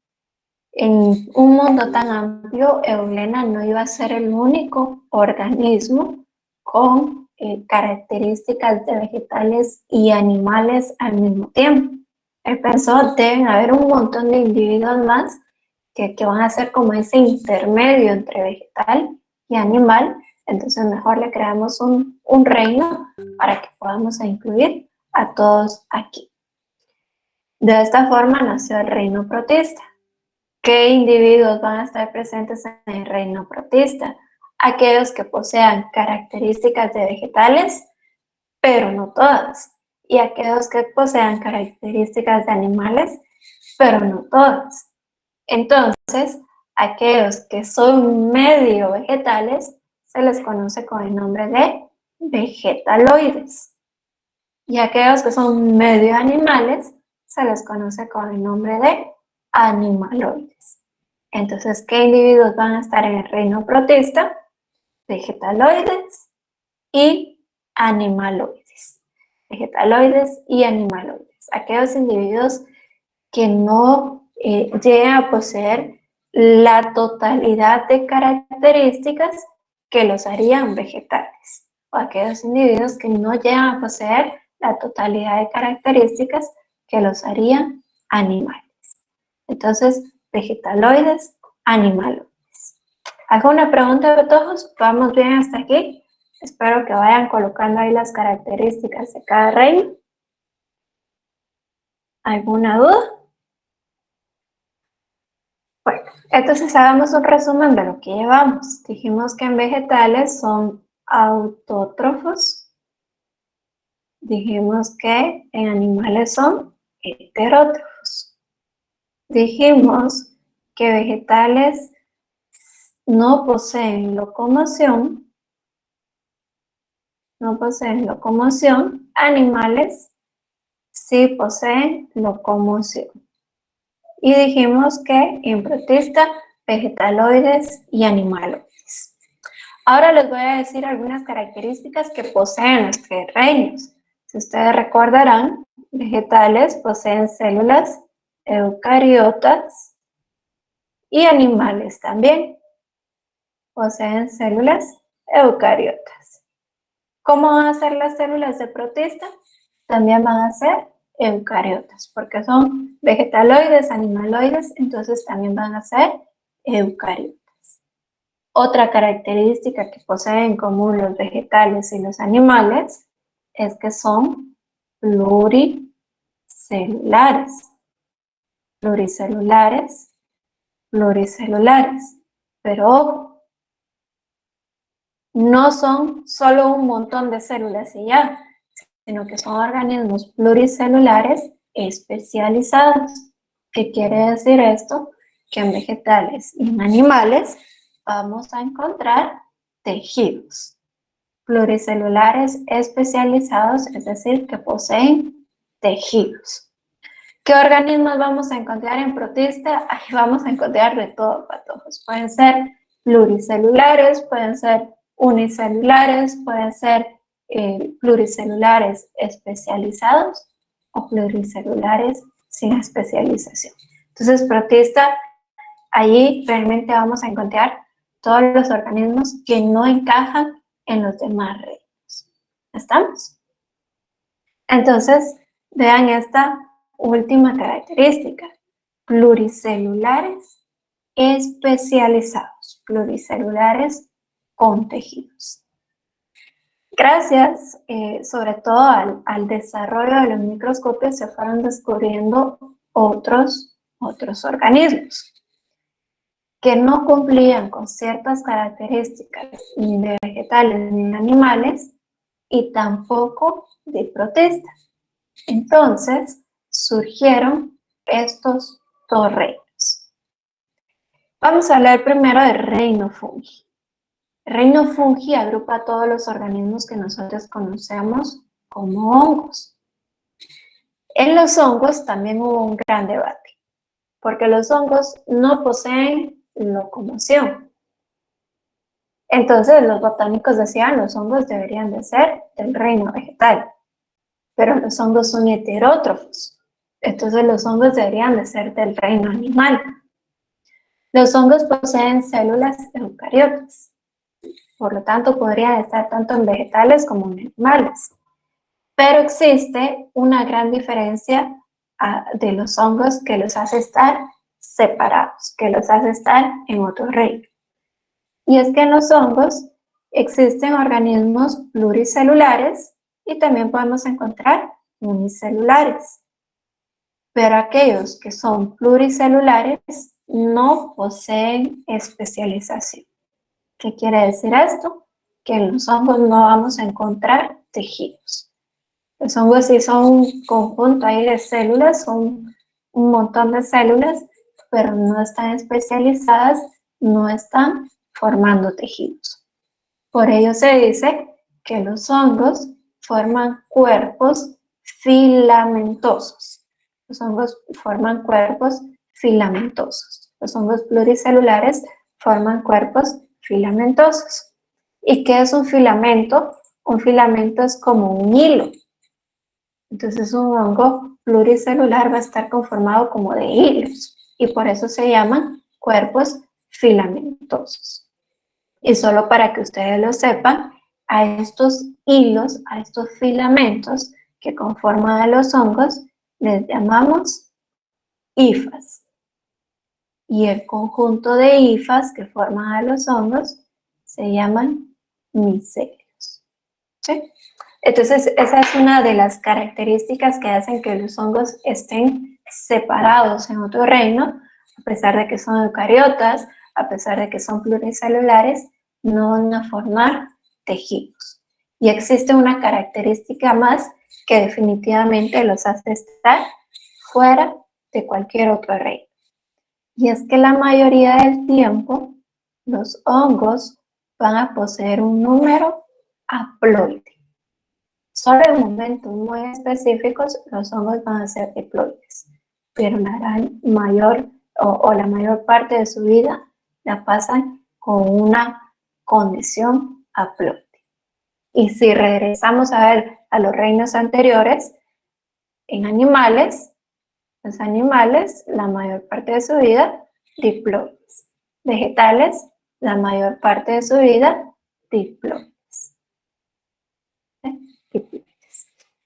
Speaker 1: en un mundo tan amplio, Euglena no iba a ser el único organismo con características de vegetales y animales al mismo tiempo. Él pensó, deben haber un montón de individuos más que van a ser como ese intermedio entre vegetal y animal, entonces mejor le creamos un reino para que podamos incluir a todos aquí. De esta forma nació el reino protista. ¿Qué individuos van a estar presentes en el reino protista? aquellos que posean características de vegetales, pero no todas, y aquellos que posean características de animales, pero no todas. Entonces, aquellos que son medio vegetales se les conoce con el nombre de vegetaloides. Y aquellos que son medio animales se les conoce con el nombre de animaloides. Entonces, ¿qué individuos van a estar en el reino protista? Vegetaloides y animaloides. Vegetaloides y animaloides. Aquellos individuos que no lleguen a poseer la totalidad de características que los harían vegetales. O aquellos individuos que no llegan a poseer la totalidad de características que los harían animales. Entonces, vegetaloides, animaloides. ¿Alguna pregunta de todos? ¿Vamos bien hasta aquí? Espero que vayan colocando ahí las características de cada reino. ¿Alguna duda? Bueno, entonces hagamos un resumen de lo que llevamos. Dijimos que en vegetales son autótrofos. Dijimos que en animales son heterótrofos. Dijimos que vegetales no poseen locomoción. Animales sí poseen locomoción. Y dijimos que en protista, vegetaloides y animaloides. Ahora les voy a decir algunas características que poseen los tres reinos. Si ustedes recordarán, vegetales poseen células eucariotas y animales también poseen células eucariotas. ¿Cómo van a ser las células de protista? También van a ser eucariotas, porque son vegetaloides, animaloides, entonces también van a ser eucariotas. Otra característica que poseen en común los vegetales y los animales es que son pluricelulares. Pluricelulares. Pero ojo, no son solo un montón de células y ya, sino que son organismos pluricelulares especializados. ¿Qué quiere decir esto? Que en vegetales y en animales vamos a encontrar tejidos pluricelulares especializados, es decir, que poseen tejidos. ¿Qué organismos vamos a encontrar en protista? Ahí vamos a encontrar de todo, patojos. Pueden ser pluricelulares, pueden ser unicelulares, pueden ser pluricelulares especializados o pluricelulares sin especialización. Entonces, protista, allí realmente vamos a encontrar todos los organismos que no encajan en los demás reinos. ¿Estamos? Entonces, vean esta última característica. Pluricelulares especializados. Pluricelulares con tejidos. Gracias, sobre todo al desarrollo de los microscopios, se fueron descubriendo otros organismos que no cumplían con ciertas características ni de vegetales ni de animales y tampoco de protistas. Entonces, surgieron estos dos reinos. Vamos a hablar primero del reino fungi. El reino fungi agrupa a todos los organismos que nosotros conocemos como hongos. En los hongos también hubo un gran debate, porque los hongos no poseen locomoción. Entonces los botánicos decían los hongos deberían de ser del reino vegetal, pero los hongos son heterótrofos. Entonces los hongos deberían de ser del reino animal. Los hongos poseen células eucariotas. Por lo tanto, podrían estar tanto en vegetales como en animales. Pero existe una gran diferencia de los hongos que los hace estar separados, que los hace estar en otro reino. Y es que en los hongos existen organismos pluricelulares y también podemos encontrar unicelulares. Pero aquellos que son pluricelulares no poseen especialización. ¿Qué quiere decir esto? Que en los hongos no vamos a encontrar tejidos. Los hongos sí son un conjunto ahí de células, son un montón de células, pero no están especializadas, no están formando tejidos. Por ello se dice que los hongos forman cuerpos filamentosos. Los hongos forman cuerpos filamentosos. Los hongos pluricelulares forman cuerpos filamentosos. ¿Y qué es un filamento? Un filamento es como un hilo. Entonces un hongo pluricelular va a estar conformado como de hilos y por eso se llaman cuerpos filamentosos. Y solo para que ustedes lo sepan, a estos hilos, a estos filamentos que conforman a los hongos, les llamamos hifas. Y el conjunto de hifas que forman a los hongos se llaman micelios. ¿Sí? Entonces, esa es una de las características que hacen que los hongos estén separados en otro reino, a pesar de que son eucariotas, a pesar de que son pluricelulares, no van a formar tejidos. Y existe una característica más que definitivamente los hace estar fuera de cualquier otro reino. Y es que la mayoría del tiempo los hongos van a poseer un número haploide. Solo en momentos muy específicos los hongos van a ser diploides, pero la gran mayor la mayor parte de su vida la pasan con una condición haploide. Y si regresamos a ver a los reinos anteriores, en animales, los animales, la mayor parte de su vida, diploides. Vegetales, la mayor parte de su vida, diploides.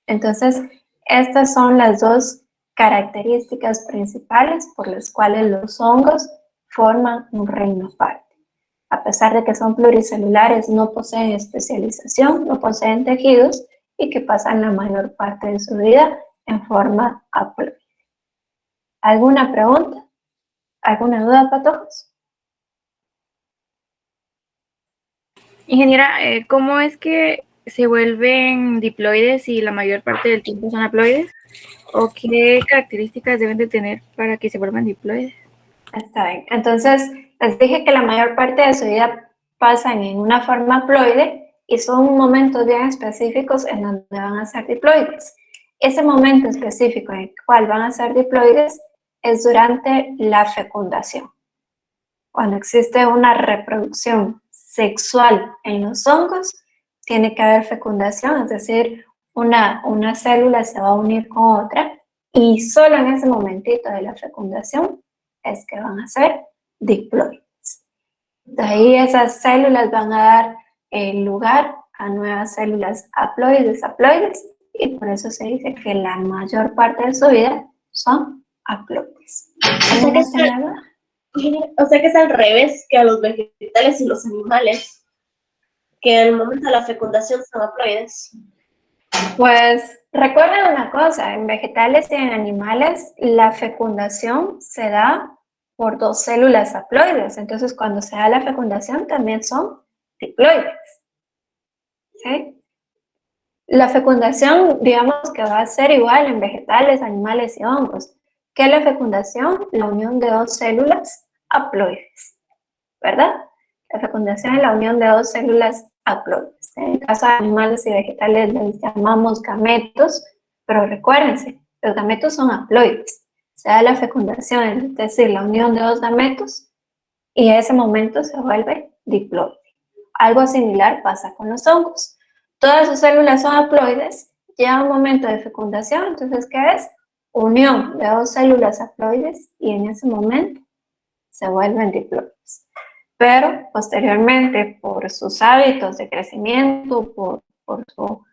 Speaker 1: Entonces, estas son las dos características principales por las cuales los hongos forman un reino aparte. A pesar de que son pluricelulares, no poseen especialización, no poseen tejidos y que pasan la mayor parte de su vida en forma haploide. ¿Alguna pregunta? ¿Alguna duda, patojos?
Speaker 6: Ingeniera, ¿cómo es que se vuelven diploides y la mayor parte del tiempo son haploides? ¿O qué características deben de tener para que se vuelvan diploides?
Speaker 1: Está bien. Entonces, les dije que la mayor parte de su vida pasan en una forma haploide y son momentos bien específicos en donde van a ser diploides. Ese momento específico en el cual van a ser diploides es durante la fecundación. Cuando existe una reproducción sexual en los hongos, tiene que haber fecundación, es decir, una célula se va a unir con otra y solo en ese momentito de la fecundación es que van a ser diploides. De ahí esas células van a dar lugar a nuevas células haploides, y por eso se dice que la mayor parte de su vida son haploides.
Speaker 2: O sea que es al revés que a los vegetales y los animales, que en el momento de la fecundación son haploides.
Speaker 1: Pues recuerden una cosa, en vegetales y en animales la fecundación se da por dos células haploides, entonces cuando se da la fecundación también son diploides. ¿Sí? La fecundación, digamos que va a ser igual en vegetales, animales y hongos. ¿Qué es la fecundación? La unión de dos células haploides, ¿verdad? La fecundación es la unión de dos células haploides. En el caso de animales y vegetales les llamamos gametos, pero recuérdense, los gametos son haploides. Se da la fecundación, es decir, la unión de dos gametos, y en ese momento se vuelve diploide. Algo similar pasa con los hongos. Todas sus células son haploides, llega un momento de fecundación, entonces, ¿qué es? Unión de dos células haploides, y en ese momento se vuelven diploides. Pero posteriormente, por sus hábitos de crecimiento, por su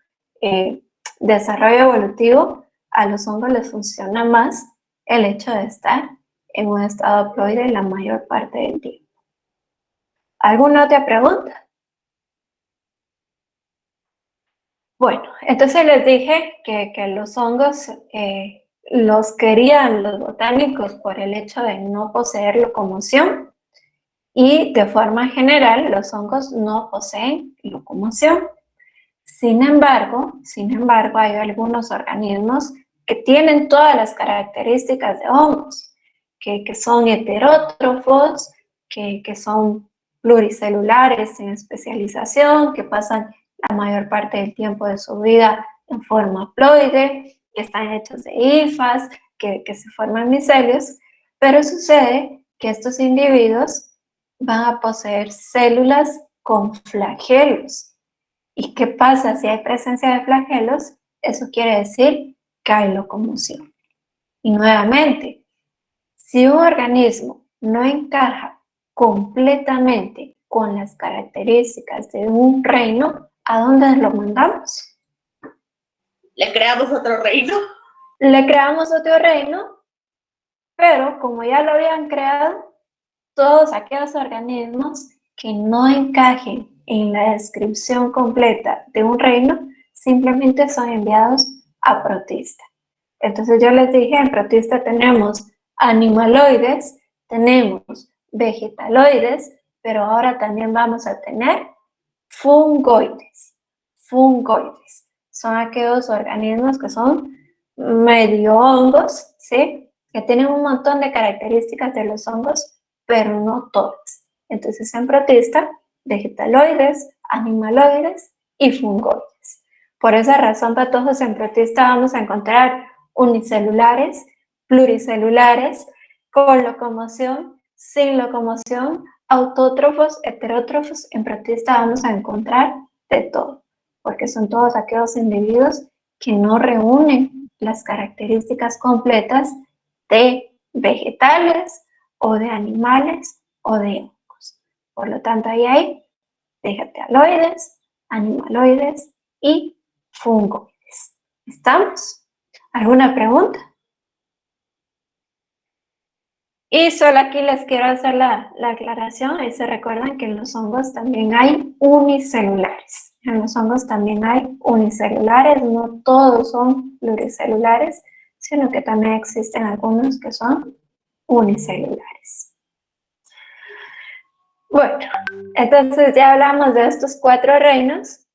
Speaker 1: desarrollo evolutivo, a los hongos les funciona más el hecho de estar en un estado haploide la mayor parte del tiempo. ¿Alguna otra pregunta? Bueno, entonces les dije que los hongos los querían los botánicos por el hecho de no poseer locomoción. y de forma general los hongos no poseen locomoción. Sin embargo, hay algunos organismos que tienen todas las características de hongos, que son heterótrofos, que son pluricelulares en especialización, que pasan la mayor parte del tiempo de su vida en forma haploide, que están hechos de hifas, que se forman micelios, pero sucede que estos individuos van a poseer células con flagelos. ¿Y qué pasa si hay presencia de flagelos? Eso quiere decir que hay locomoción. Y nuevamente, si un organismo no encaja completamente con las características de un reino, ¿a dónde lo mandamos?
Speaker 2: Le creamos otro reino.
Speaker 1: Le creamos otro reino, pero como ya lo habían creado, todos aquellos organismos que no encajen en la descripción completa de un reino, simplemente son enviados a protista. Entonces yo les dije, en protista tenemos animaloides, tenemos vegetaloides, pero ahora también vamos a tener fungoides. Fungoides son aquellos organismos que son medio hongos, ¿sí? Que tienen un montón de características de los hongos, pero no todas. Entonces en protista, vegetaloides, animaloides y fungoides. Por esa razón, patojos, en protista vamos a encontrar unicelulares, pluricelulares, con locomoción, sin locomoción, autótrofos, heterótrofos. En protista vamos a encontrar de todo, porque son todos aquellos individuos que no reúnen las características completas de vegetales o de animales o de hongos. Por lo tanto, ahí hay vegetaloides, animaloides y fungoides. ¿Estamos? ¿Alguna pregunta? Y solo aquí les quiero hacer la aclaración. Ahí se recuerdan que en los hongos también hay unicelulares. En los hongos también hay unicelulares, no todos son pluricelulares, sino que también existen algunos que son unicelulares. Bueno, entonces ya hablamos de estos 4 reinos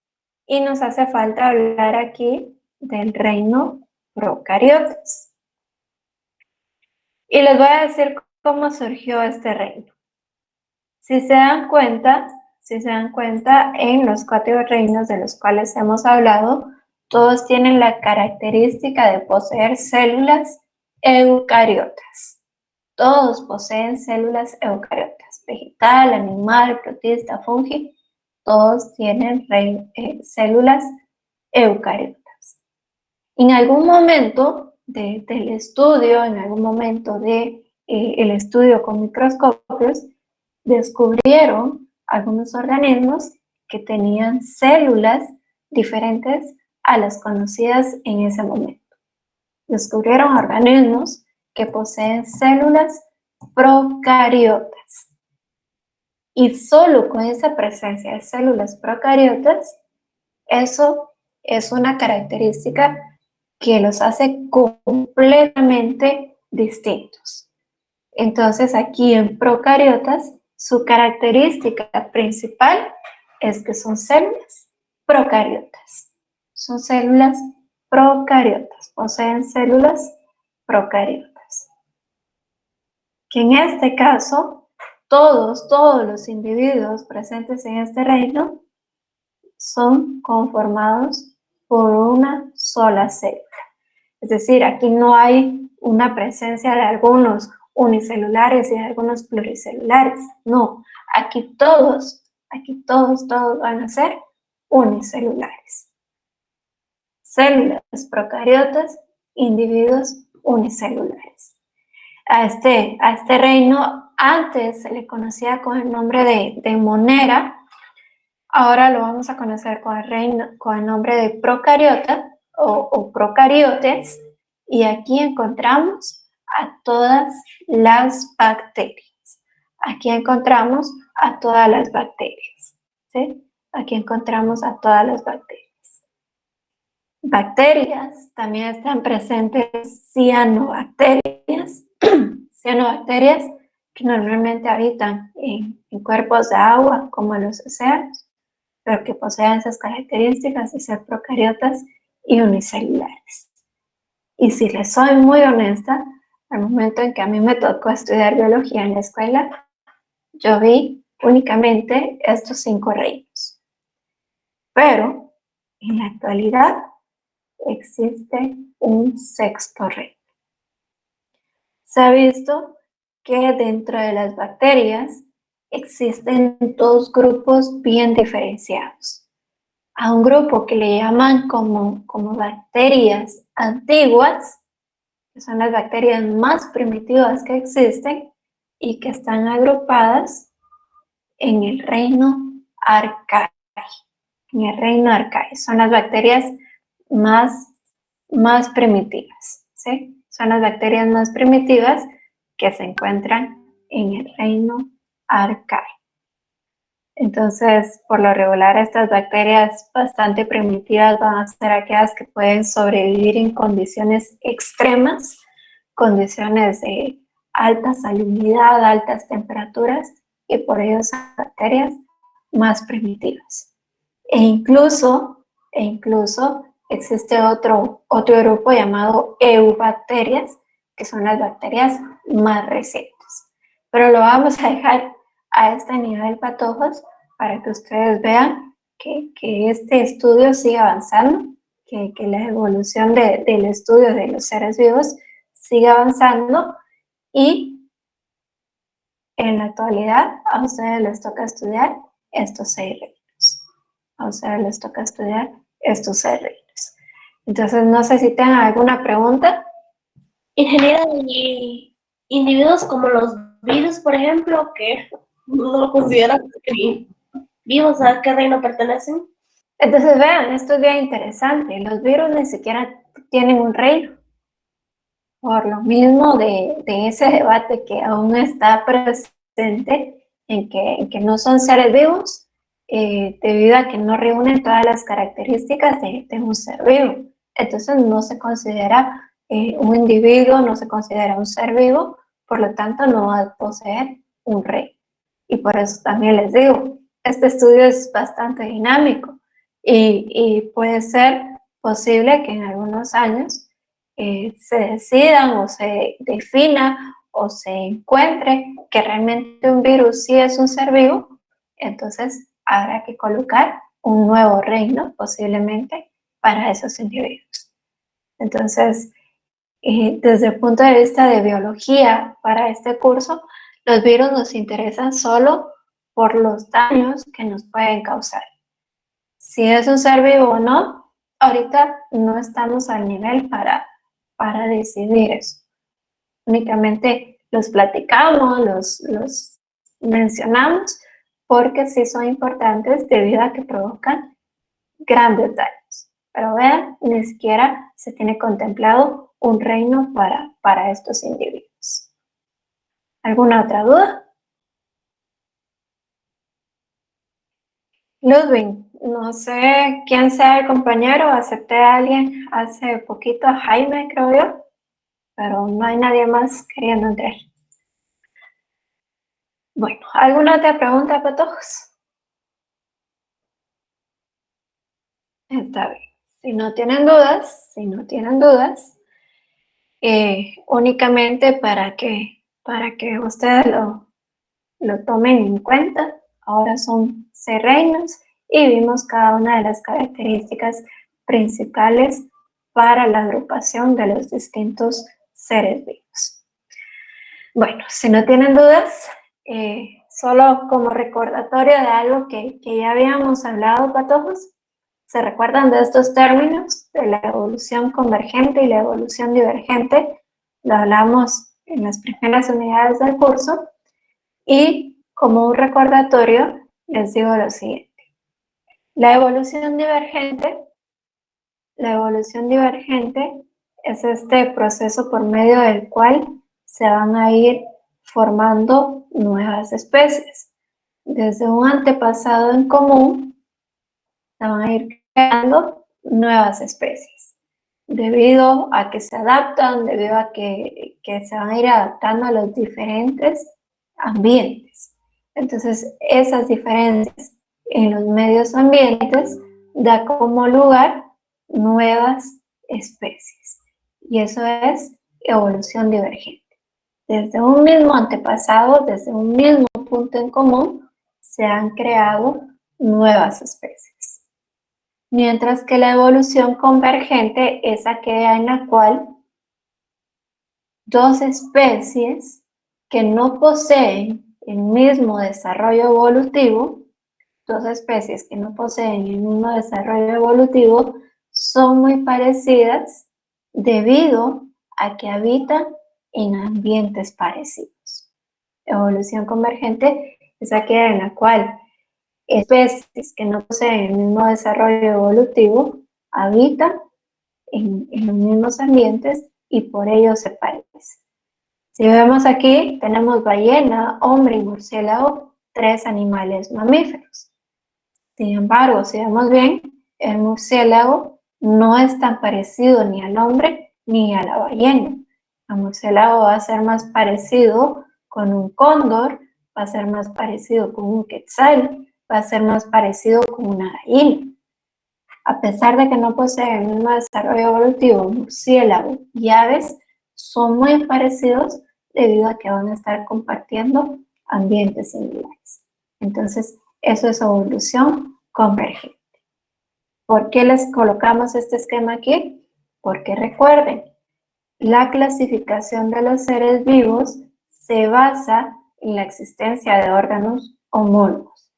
Speaker 1: y nos hace falta hablar aquí del reino procariotas. Y les voy a decir cómo surgió este reino. Si se dan cuenta, en los 4 reinos de los cuales hemos hablado, todos tienen la característica de poseer células eucariotas. Todos poseen células eucariotas. Vegetal, animal, protista, fungi, todos tienen células eucariotas. En algún momento del estudio, en algún momento del estudio con microscopios, descubrieron algunos organismos que tenían células diferentes a las conocidas en ese momento. Descubrieron organismos que poseen células procariotas. Y solo con esa presencia de células procariotas, eso es una característica que los hace completamente distintos. Entonces, aquí en procariotas, su característica principal es que son células procariotas. Son células procariotas, poseen células procariotas. Que en este caso, todos los individuos presentes en este reino son conformados por una sola célula. Es decir, aquí no hay una presencia de algunos unicelulares y de algunos pluricelulares. No, aquí todos van a ser unicelulares. Células procariotas, individuos unicelulares. A este reino antes se le conocía con el nombre de Monera. Ahora lo vamos a conocer con el nombre de procariota o procariotes, y aquí encontramos a todas las bacterias. Aquí encontramos a todas las bacterias, ¿sí? Aquí encontramos a todas las bacterias. Bacterias, también están presentes cianobacterias, cianobacterias que normalmente habitan en cuerpos de agua, como los océanos, pero que poseen esas características de ser procariotas y unicelulares. Y si les soy muy honesta, al momento en que a mí me tocó estudiar biología en la escuela, yo vi únicamente estos 5 reinos. Pero en la actualidad existe un 6º reino. Se ha visto que dentro de las bacterias existen 2 grupos bien diferenciados. A un grupo que le llaman como bacterias antiguas, que son las bacterias más primitivas que existen y que están agrupadas en el reino Archaea. En el reino Archaea son las bacterias más primitivas, ¿sí? Son las bacterias más primitivas que se encuentran en el reino Archaea. Entonces, por lo regular, estas bacterias bastante primitivas van a ser aquellas que pueden sobrevivir en condiciones extremas, condiciones de alta salinidad, altas temperaturas, y por ello son bacterias más primitivas. E incluso existe otro grupo llamado eubacterias, que son las bacterias más recientes. Pero lo vamos a dejar a este nivel, patojos, para que ustedes vean que este estudio sigue avanzando, que la evolución del estudio de los seres vivos sigue avanzando, y en la actualidad a ustedes les toca estudiar estos 6 reinos. A ustedes les toca estudiar estos 6 reinos. Entonces, no sé si tengan alguna pregunta.
Speaker 2: Ingeniera, y individuos como los virus, por ejemplo, que no lo consideran vivos, ¿a qué reino pertenecen?
Speaker 1: Entonces, vean, esto es bien interesante. Los virus ni siquiera tienen un reino. Por lo mismo de ese debate que aún está presente en que no son seres vivos, debido a que no reúnen todas las características de un ser vivo. Entonces no se considera un individuo, no se considera un ser vivo, por lo tanto no va a poseer un reino. Y por eso también les digo, este estudio es bastante dinámico y puede ser posible que en algunos años se decidan o se defina o se encuentre que realmente un virus sí es un ser vivo. Entonces habrá que colocar un nuevo reino posiblemente para esos individuos. Entonces, desde el punto de vista de biología para este curso, los virus nos interesan solo por los daños que nos pueden causar. Si es un ser vivo o no, ahorita no estamos al nivel para decidir eso. Únicamente los platicamos, los mencionamos, porque sí son importantes debido a que provocan grandes daños. Pero vean, ni siquiera se tiene contemplado un reino para estos individuos. ¿Alguna otra duda? Ludwig, no sé quién sea el compañero, acepté a alguien hace poquito, a Jaime, creo yo, pero no hay nadie más queriendo entrar. Bueno, ¿alguna otra pregunta, patojos? Está bien. Si no tienen dudas, únicamente para que ustedes lo tomen en cuenta, ahora son 6 reinos y vimos cada una de las características principales para la agrupación de los distintos seres vivos. Bueno, si no tienen dudas, solo como recordatorio de algo que ya habíamos hablado, patojos, ¿se recuerdan de estos términos de la evolución convergente y la evolución divergente? Lo hablamos en las primeras unidades del curso, y como un recordatorio les digo lo siguiente. La evolución divergente es este proceso por medio del cual se van a ir formando nuevas especies. Desde un antepasado en común se van a ir creando nuevas especies. Debido a que se adaptan, debido a que se van a ir adaptando a los diferentes ambientes. Entonces, esas diferencias en los medios ambientes da como lugar nuevas especies. Y eso es evolución divergente. Desde un mismo antepasado, desde un mismo punto en común, se han creado nuevas especies. Mientras que la evolución convergente es aquella en la cual dos especies que no poseen el mismo desarrollo evolutivo, son muy parecidas debido a que habitan en ambientes parecidos. Evolución convergente es aquella en la cual especies que no poseen el mismo desarrollo evolutivo habitan en los mismos ambientes y por ello se parecen. Si vemos aquí, tenemos ballena, hombre y murciélago, 3 animales mamíferos. Sin embargo, si vemos bien, el murciélago no es tan parecido ni al hombre ni a la ballena. El murciélago va a ser más parecido con un cóndor, va a ser más parecido con un quetzal, va a ser más parecido con una gallina. A pesar de que no poseen el mismo desarrollo evolutivo, murciélago y aves son muy parecidos debido a que van a estar compartiendo ambientes similares. Entonces, eso es evolución convergente. ¿Por qué les colocamos este esquema aquí? Porque recuerden, la clasificación de los seres vivos se basa en la existencia de órganos homólogos.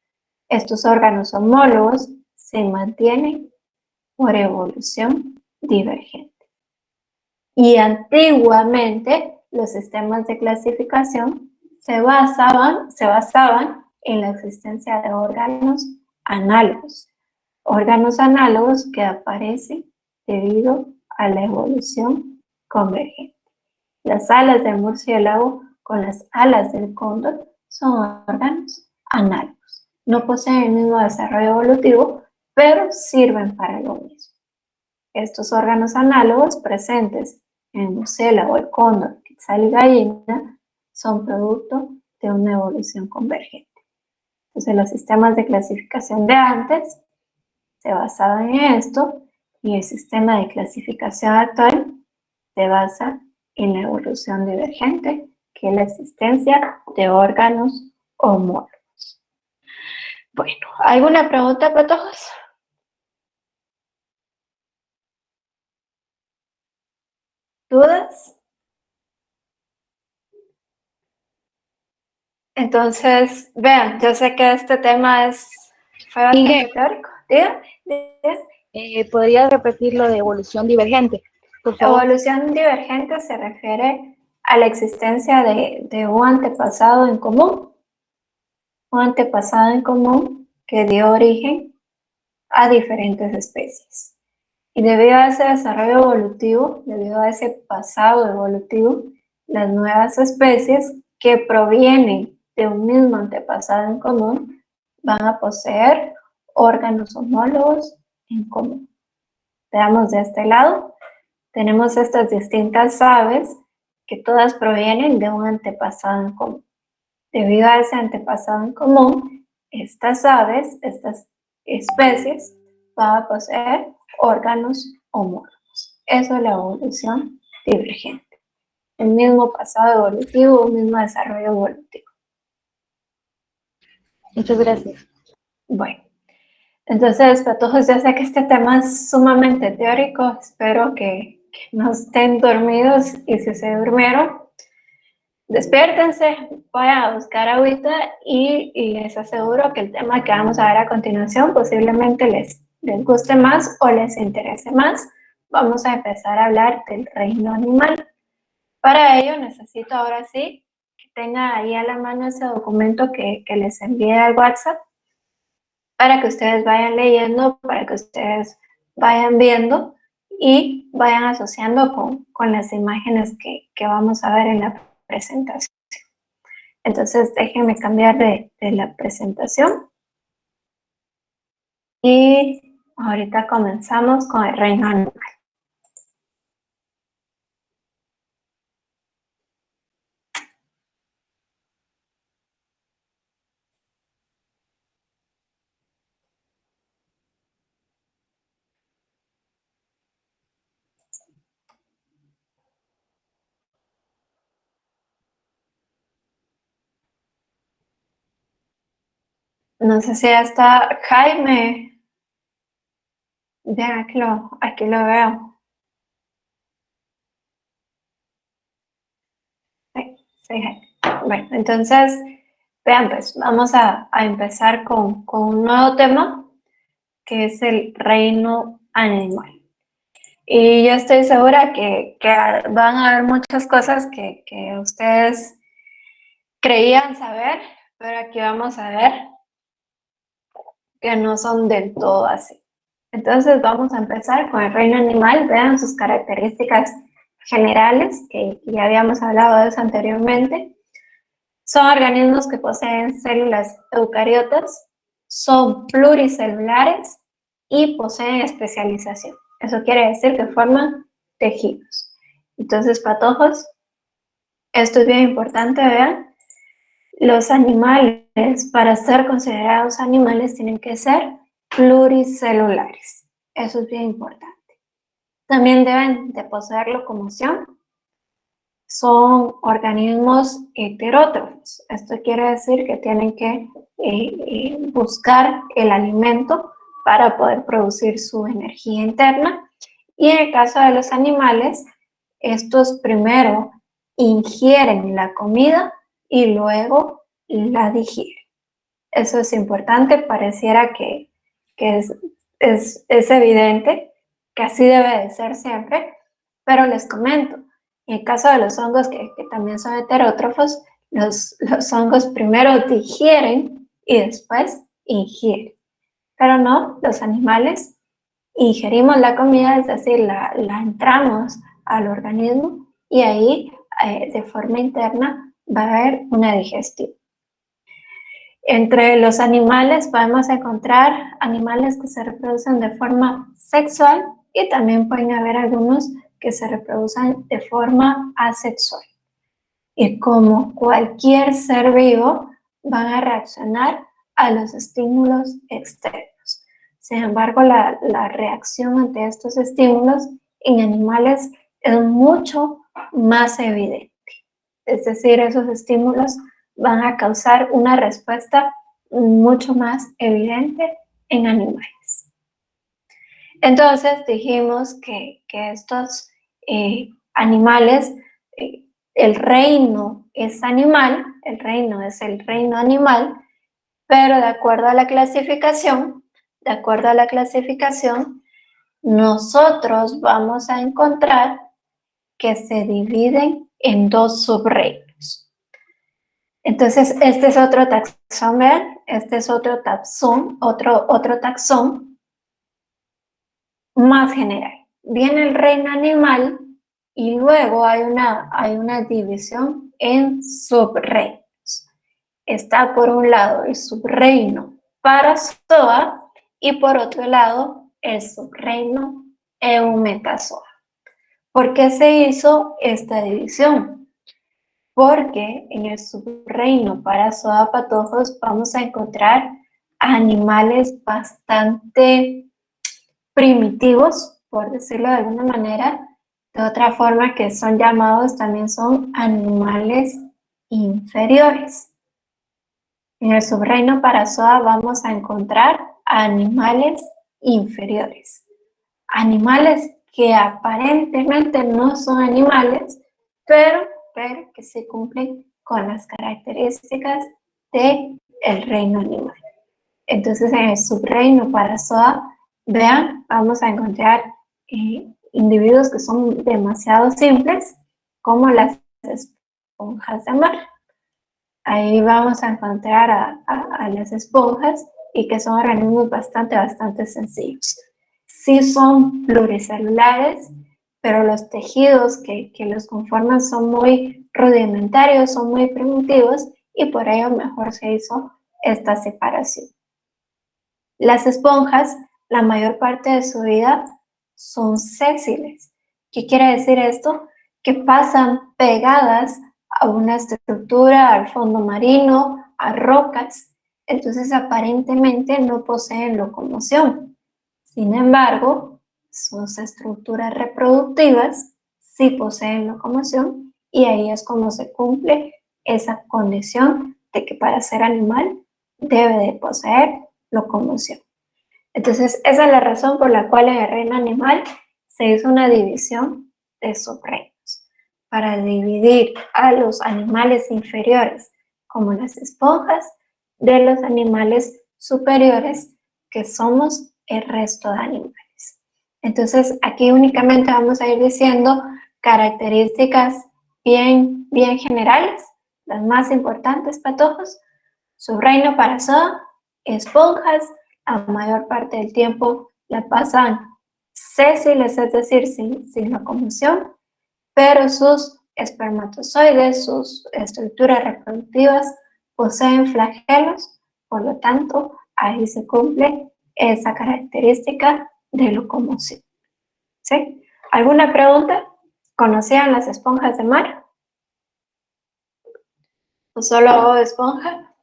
Speaker 1: Estos órganos homólogos se mantienen por evolución divergente. Y antiguamente los sistemas de clasificación se basaban en la existencia de órganos análogos. Órganos análogos que aparecen debido a la evolución convergente. Las alas del murciélago con las alas del cóndor son órganos análogos. No poseen el mismo desarrollo evolutivo, pero sirven para lo mismo. Estos órganos análogos presentes en el murciélago, el cóndor, quetzal y gallina son producto de una evolución convergente. Entonces, los sistemas de clasificación de antes se basaban en esto y el sistema de clasificación actual se basa en la evolución divergente, que es la existencia de órganos homólogos. Bueno, ¿alguna pregunta para todos? ¿Dudas? Entonces, vean, yo sé que este tema fue bastante teórico.
Speaker 6: ¿Podría repetir lo de evolución divergente, por favor?
Speaker 1: Evolución divergente se refiere a la existencia de un antepasado en común. Un antepasado en común que dio origen a diferentes especies. Y debido a ese desarrollo evolutivo, debido a ese pasado evolutivo, las nuevas especies que provienen de un mismo antepasado en común van a poseer órganos homólogos en común. Veamos de este lado, tenemos estas distintas aves que todas provienen de un antepasado en común. Debido a ese antepasado en común, estas aves, estas especies, van a poseer órganos homólogos. Eso es la evolución divergente. El mismo pasado evolutivo, el mismo desarrollo evolutivo.
Speaker 6: Muchas gracias.
Speaker 1: Bueno, entonces, para todos, ya sé que este tema es sumamente teórico. Espero que no estén dormidos y si se durmieron, despiértense, vayan a buscar agüita y les aseguro que el tema que vamos a ver a continuación posiblemente les guste más o les interese más. Vamos a empezar a hablar del reino animal. Para ello necesito ahora sí que tengan ahí a la mano ese documento que les envié al WhatsApp para que ustedes vayan leyendo, para que ustedes vayan viendo y vayan asociando con las imágenes que vamos a ver en la presentación. Entonces, déjenme cambiar de la presentación. Y ahorita comenzamos con el reino animal. No sé si ya está Jaime. Vean, aquí lo veo. Sí, Jaime. Bueno, entonces, vean, pues vamos a empezar con un nuevo tema, que es el reino animal. Y yo estoy segura que van a haber muchas cosas que ustedes creían saber, pero aquí vamos a ver que no son del todo así. Entonces vamos a empezar con el reino animal. Vean sus características generales, que ya habíamos hablado de eso anteriormente. Son organismos que poseen células eucariotas, son pluricelulares y poseen especialización. Eso quiere decir que forman tejidos. Entonces, patojos, esto es bien importante, vean. Los animales, para ser considerados animales, tienen que ser pluricelulares. Eso es bien importante. También deben de poseer locomoción. Son organismos heterótrofos. Esto quiere decir que tienen que buscar el alimento para poder producir su energía interna. Y en el caso de los animales, estos primero ingieren la comida y luego la digieren. Eso es importante, pareciera que es evidente que así debe de ser siempre, pero les comento, en el caso de los hongos que también son heterótrofos, los hongos primero digieren y después ingieren, pero no, los animales ingerimos la comida, es decir, la entramos al organismo y ahí de forma interna va a haber una digestión. Entre los animales podemos encontrar animales que se reproducen de forma sexual y también pueden haber algunos que se reproducen de forma asexual. Y como cualquier ser vivo, van a reaccionar a los estímulos externos. Sin embargo, la reacción ante estos estímulos en animales es mucho más evidente. Es decir, esos estímulos van a causar una respuesta mucho más evidente en animales. Entonces dijimos que estos animales, el reino es animal, el reino es el reino animal, pero de acuerdo a la clasificación, nosotros vamos a encontrar que se dividen en dos subreinos. Entonces, este es otro taxón, vean, este es otro taxón, otro taxón más general. Viene el reino animal y luego hay una división en subreinos. Está por un lado el subreino Parazoa y por otro lado el subreino Eumetazoa. ¿Por qué se hizo esta división? Porque en el subreino Parazoa patojos vamos a encontrar animales bastante primitivos, por decirlo de alguna manera, de otra forma que son llamados también son animales inferiores. En el subreino Parazoa vamos a encontrar animales inferiores, animales que aparentemente no son animales, pero que se cumplen con las características del reino animal. Entonces, en el subreino Parazoa, vean, vamos a encontrar individuos que son demasiado simples, como las esponjas de mar. Ahí vamos a encontrar a las esponjas y que son organismos bastante sencillos. Sí son pluricelulares, pero los tejidos que los conforman son muy rudimentarios, son muy primitivos y por ello mejor se hizo esta separación. Las esponjas, la mayor parte de su vida son sésiles. ¿Qué quiere decir esto? Que pasan pegadas a una estructura, al fondo marino, a rocas, entonces aparentemente no poseen locomoción. Sin embargo, sus estructuras reproductivas sí poseen locomoción y ahí es como se cumple esa condición de que para ser animal debe de poseer locomoción. Entonces, esa es la razón por la cual en el reino animal se hizo una división de subreinos, para dividir a los animales inferiores, como las esponjas, de los animales superiores, que somos el resto de animales. Entonces, aquí únicamente vamos a ir diciendo características bien generales, las más importantes para todos. Subreino Parazoa, esponjas, la mayor parte del tiempo la pasan sésiles, es decir, sin locomoción, pero sus espermatozoides, sus estructuras reproductivas poseen flagelos, por lo tanto, ahí se cumple esa característica de locomoción. ¿Sí? ¿Alguna pregunta? ¿Conocían las esponjas de mar? ¿O solo Bob Esponja?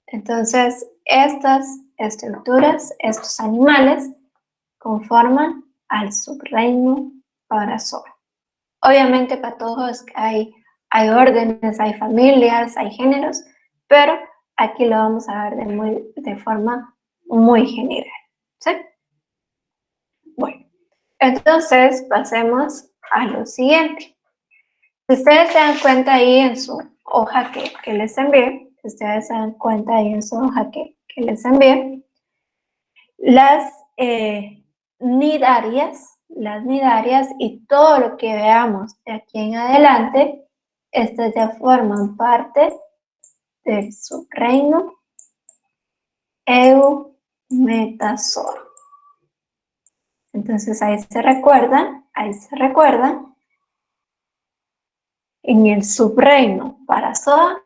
Speaker 1: Entonces, estas estructuras, estos animales, conforman al subreino Parazoa. Obviamente para todos hay órdenes, hay familias, hay géneros, pero aquí lo vamos a ver de forma muy general. ¿Sí? Bueno, entonces pasemos a lo siguiente. Si ustedes se dan cuenta ahí en su hoja que les envié, les envié, las nidarias y todo lo que veamos de aquí en adelante, estas ya forman parte del subreino Eumetazoa. Entonces ahí se recuerdan, en el subreino Parazoa,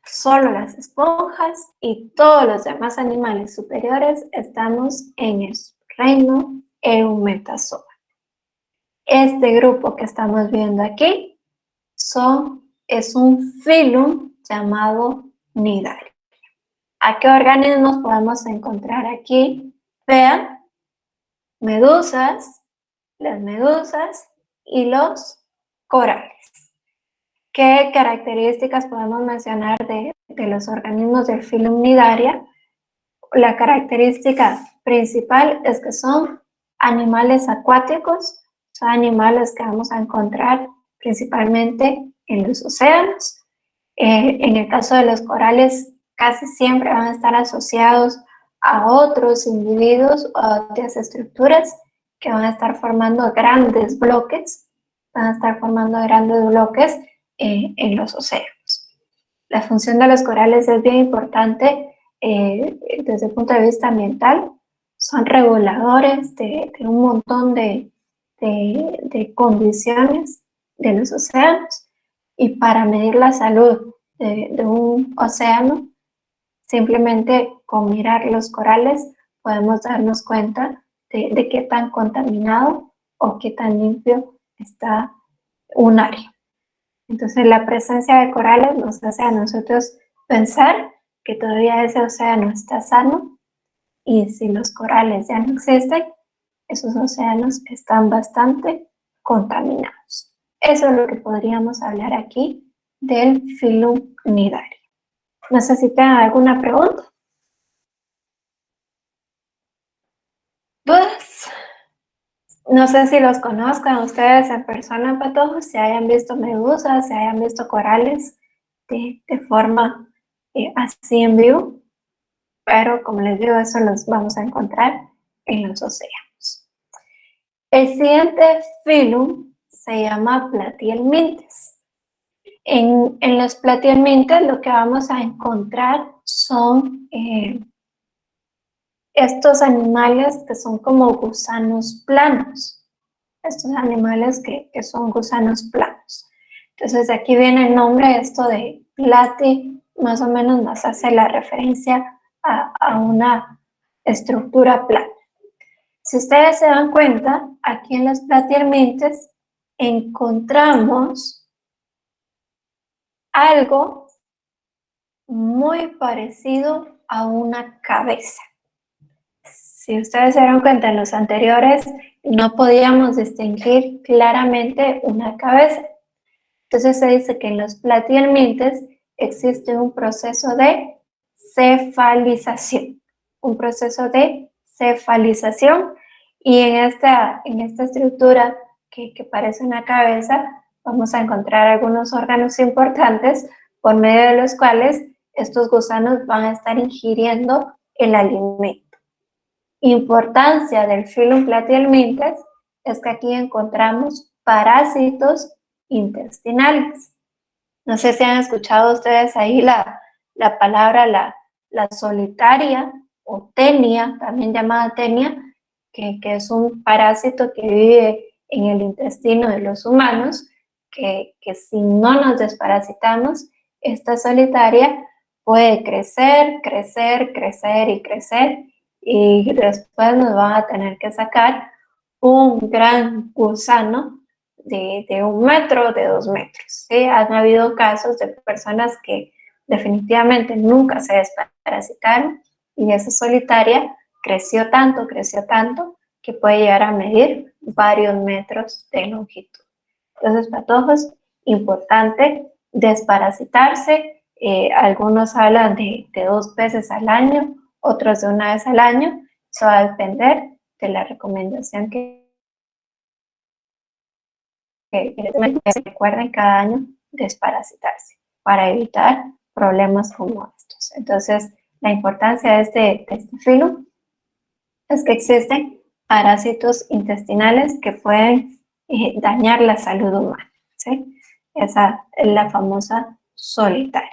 Speaker 1: solo las esponjas y todos los demás animales superiores estamos en el subreino Eumetazoa. Este grupo que estamos viendo aquí es un filum llamado Nidaria. ¿A qué organismos podemos encontrar aquí? Vean, medusas, las medusas y los corales. ¿Qué características podemos mencionar de los organismos del filum Nidaria? La característica principal es que son animales acuáticos, son animales que vamos a encontrar principalmente en los océanos. En el caso de los corales, casi siempre van a estar asociados a otros individuos o a otras estructuras que van a estar formando grandes bloques, en los océanos. La función de los corales es bien importante desde el punto de vista ambiental. Son reguladores de un montón de condiciones de los océanos, y para medir la salud de un océano, simplemente con mirar los corales podemos darnos cuenta de qué tan contaminado o qué tan limpio está un área. Entonces, la presencia de corales nos hace a nosotros pensar que todavía ese océano está sano, y si los corales ya no existen, esos océanos están bastante contaminados. Eso es lo que podríamos hablar aquí del filum Nidaria. No sé si tengan alguna pregunta. ¿Dudas? No sé si los conozcan ustedes en persona, patojos, si hayan visto medusas, si hayan visto corales de forma así en vivo, pero como les digo, eso los vamos a encontrar en los océanos. El siguiente filum se llama Platyhelminthes. En los Platyhelminthes lo que vamos a encontrar son estos animales que son como gusanos planos. Estos animales que son gusanos planos. Entonces aquí viene el nombre, esto de platy, más o menos nos hace la referencia a una estructura plana. Si ustedes se dan cuenta, aquí en los Platyhelminthes encontramos algo muy parecido a una cabeza. Si ustedes se dieron cuenta, en los anteriores no podíamos distinguir claramente una cabeza. Entonces se dice que en los Platyhelminthes existe un proceso de cefalización, un proceso de cefalización. Y en esta estructura que parece una cabeza, vamos a encontrar algunos órganos importantes por medio de los cuales estos gusanos van a estar ingiriendo el alimento. Importancia del Phylum Platyhelminthes es que aquí encontramos parásitos intestinales. No sé si han escuchado ustedes ahí la palabra la solitaria o tenia, también llamada tenia, que es un parásito que vive en el intestino de los humanos, que si no nos desparasitamos, esta solitaria puede crecer, crecer, crecer y crecer, y después nos van a tener que sacar un gran gusano de 1 metro, de 2 metros. ¿Sí? Han habido casos de personas que definitivamente nunca se desparasitaron y esa solitaria creció tanto, que puede llegar a medir varios metros de longitud. Entonces, patojos, importante desparasitarse. Algunos hablan de 2 veces al año, otros de 1 vez al año. Eso va a depender de la recomendación que recuerden cada año desparasitarse para evitar problemas como estos. Entonces, la importancia de este filo es que existen parásitos intestinales que pueden dañar la salud humana, ¿sí? Esa es la famosa solitaria.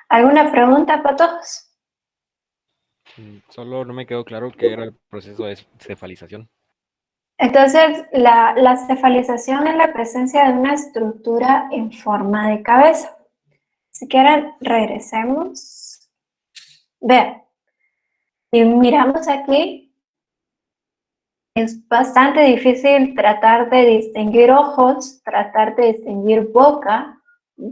Speaker 1: ¿Alguna pregunta para todos?
Speaker 7: Solo no me quedó claro qué era el proceso de cefalización.
Speaker 1: Entonces, la cefalización es la presencia de una estructura en forma de cabeza. Si quieren, regresemos. Vean, si miramos aquí, es bastante difícil tratar de distinguir ojos, tratar de distinguir boca,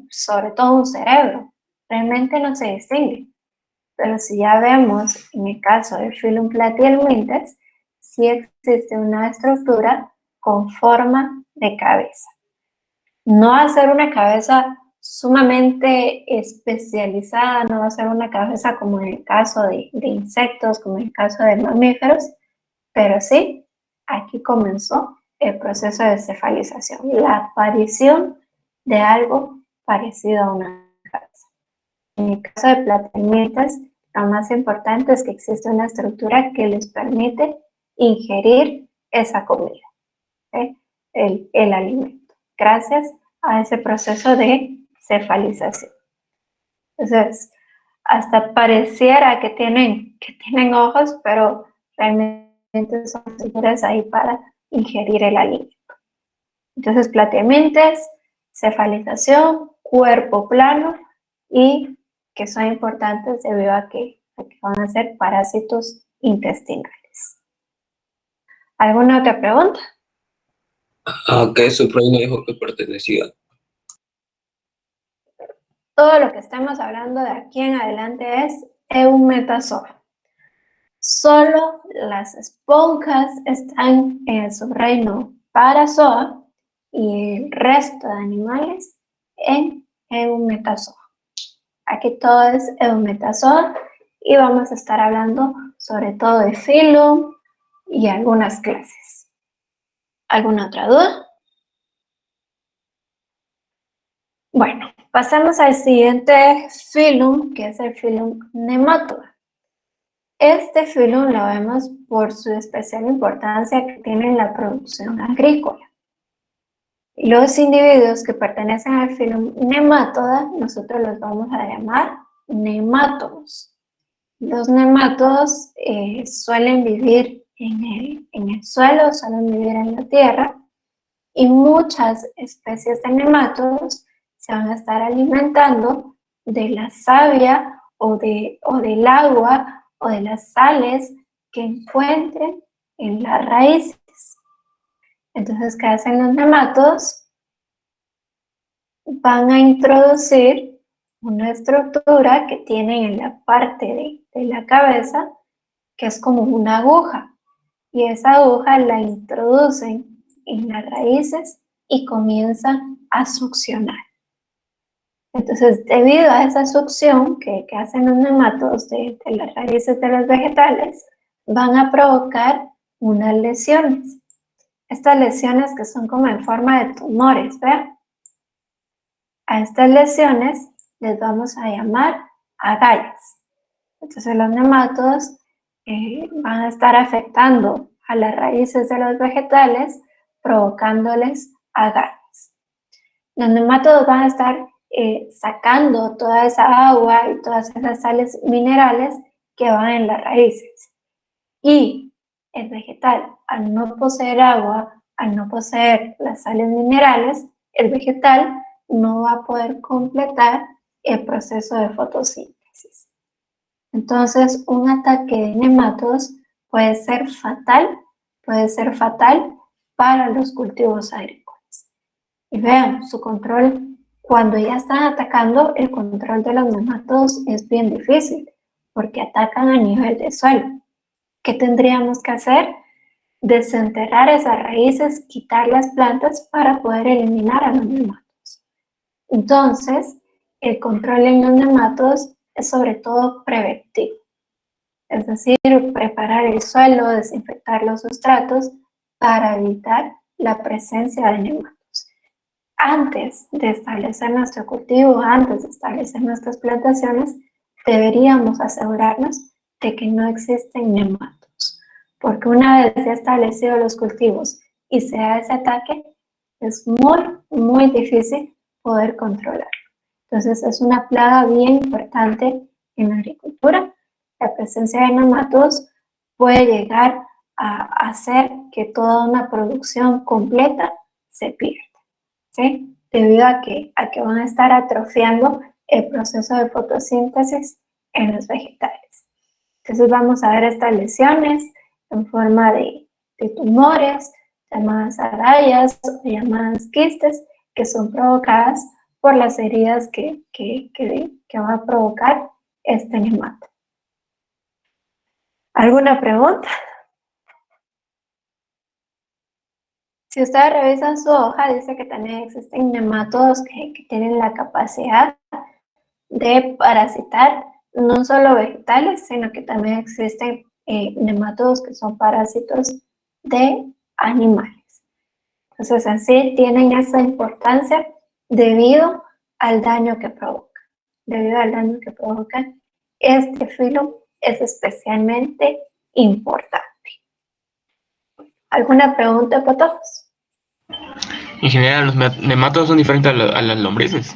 Speaker 1: sobre todo un cerebro. Realmente no se distingue. Pero si ya vemos, en el caso del Phylum Platyhelminthes, sí existe una estructura con forma de cabeza. No va a ser una cabeza sumamente especializada, no va a ser una cabeza como en el caso de insectos, como en el caso de mamíferos, pero sí, aquí comenzó el proceso de cefalización, la aparición de algo parecido a una cabeza. En el caso de Platyhelminthes, lo más importante es que existe una estructura que les permite ingerir esa comida, ¿sí? el alimento, gracias a ese proceso de cefalización. Entonces, hasta pareciera que tienen ojos, pero realmente son estructuras ahí para ingerir el alimento. Entonces, Platyhelminthes, cefalización, cuerpo plano y que son importantes debido a que van a ser parásitos intestinales. ¿Alguna otra pregunta?
Speaker 8: ¿A qué subreino dijo que pertenecía?
Speaker 1: Todo lo que estamos hablando de aquí en adelante es Eumetazoa. Solo las esponjas están en el subreino Parazoa y el resto de animales en Eumetazoa. Aquí todo es Eumetazoa y vamos a estar hablando sobre todo de Phylum y algunas clases. ¿Alguna otra duda? Bueno, pasamos al siguiente Phylum, que es el Phylum Nematoda. Este Phylum lo vemos por su especial importancia que tiene en la producción agrícola. Los individuos que pertenecen al Phylum Nematoda, nosotros los vamos a llamar nemátodos. Los nemátodos suelen vivir en el suelo, suelen vivir en la tierra, y muchas especies de nemátodos se van a estar alimentando de la savia o del agua o de las sales que encuentren en las raíces. Entonces, ¿qué hacen los nemátodos? Van a introducir una estructura que tienen en la parte de la cabeza, que es como una aguja. Y esa aguja la introducen en las raíces y comienzan a succionar. Entonces, debido a esa succión que hacen los nematodos de las raíces de los vegetales, van a provocar unas lesiones. Estas lesiones que son como en forma de tumores, ¿vean? A estas lesiones les vamos a llamar agallas. Entonces, los nematodos van a estar afectando a las raíces de los vegetales, provocándoles agallas. Los nematodos van a estar sacando toda esa agua y todas esas sales minerales que van en las raíces. Y el vegetal, al no poseer agua, al no poseer las sales minerales, el vegetal no va a poder completar el proceso de fotosíntesis. Entonces, un ataque de nematodos puede ser fatal para los cultivos agrícolas. Y vean, su control, cuando ya están atacando, el control de los nematodos es bien difícil, porque atacan a nivel de suelo. ¿Qué tendríamos que hacer? Desenterrar esas raíces, quitar las plantas para poder eliminar a los nematodos. Entonces, el control en los nematodos es sobre todo preventivo. Es decir, preparar el suelo, desinfectar los sustratos para evitar la presencia de nematodos. Antes de establecer nuestro cultivo, antes de establecer nuestras plantaciones, deberíamos asegurarnos de que no existen nematodos, porque una vez ya establecidos los cultivos y se da ese ataque, es muy difícil poder controlarlo. Entonces, es una plaga bien importante en la agricultura. La presencia de nematodos puede llegar a hacer que toda una producción completa se pierda, ¿sí? Debido a que van a estar atrofiando el proceso de fotosíntesis en los vegetales. Entonces vamos a ver estas lesiones en forma de tumores, llamadas agallas o llamadas quistes, que son provocadas por las heridas que va a provocar este nemato. ¿Alguna pregunta? Si ustedes revisan su hoja, dice que también existen nematodos que tienen la capacidad de parasitar no solo vegetales, sino que también existen nematodos que son parásitos de animales. Entonces, así tienen esa importancia debido al daño que provocan. Debido al daño que provocan, este filo es especialmente importante. ¿Alguna pregunta para todos?
Speaker 9: En general, los nematodos son diferentes a las lombrices.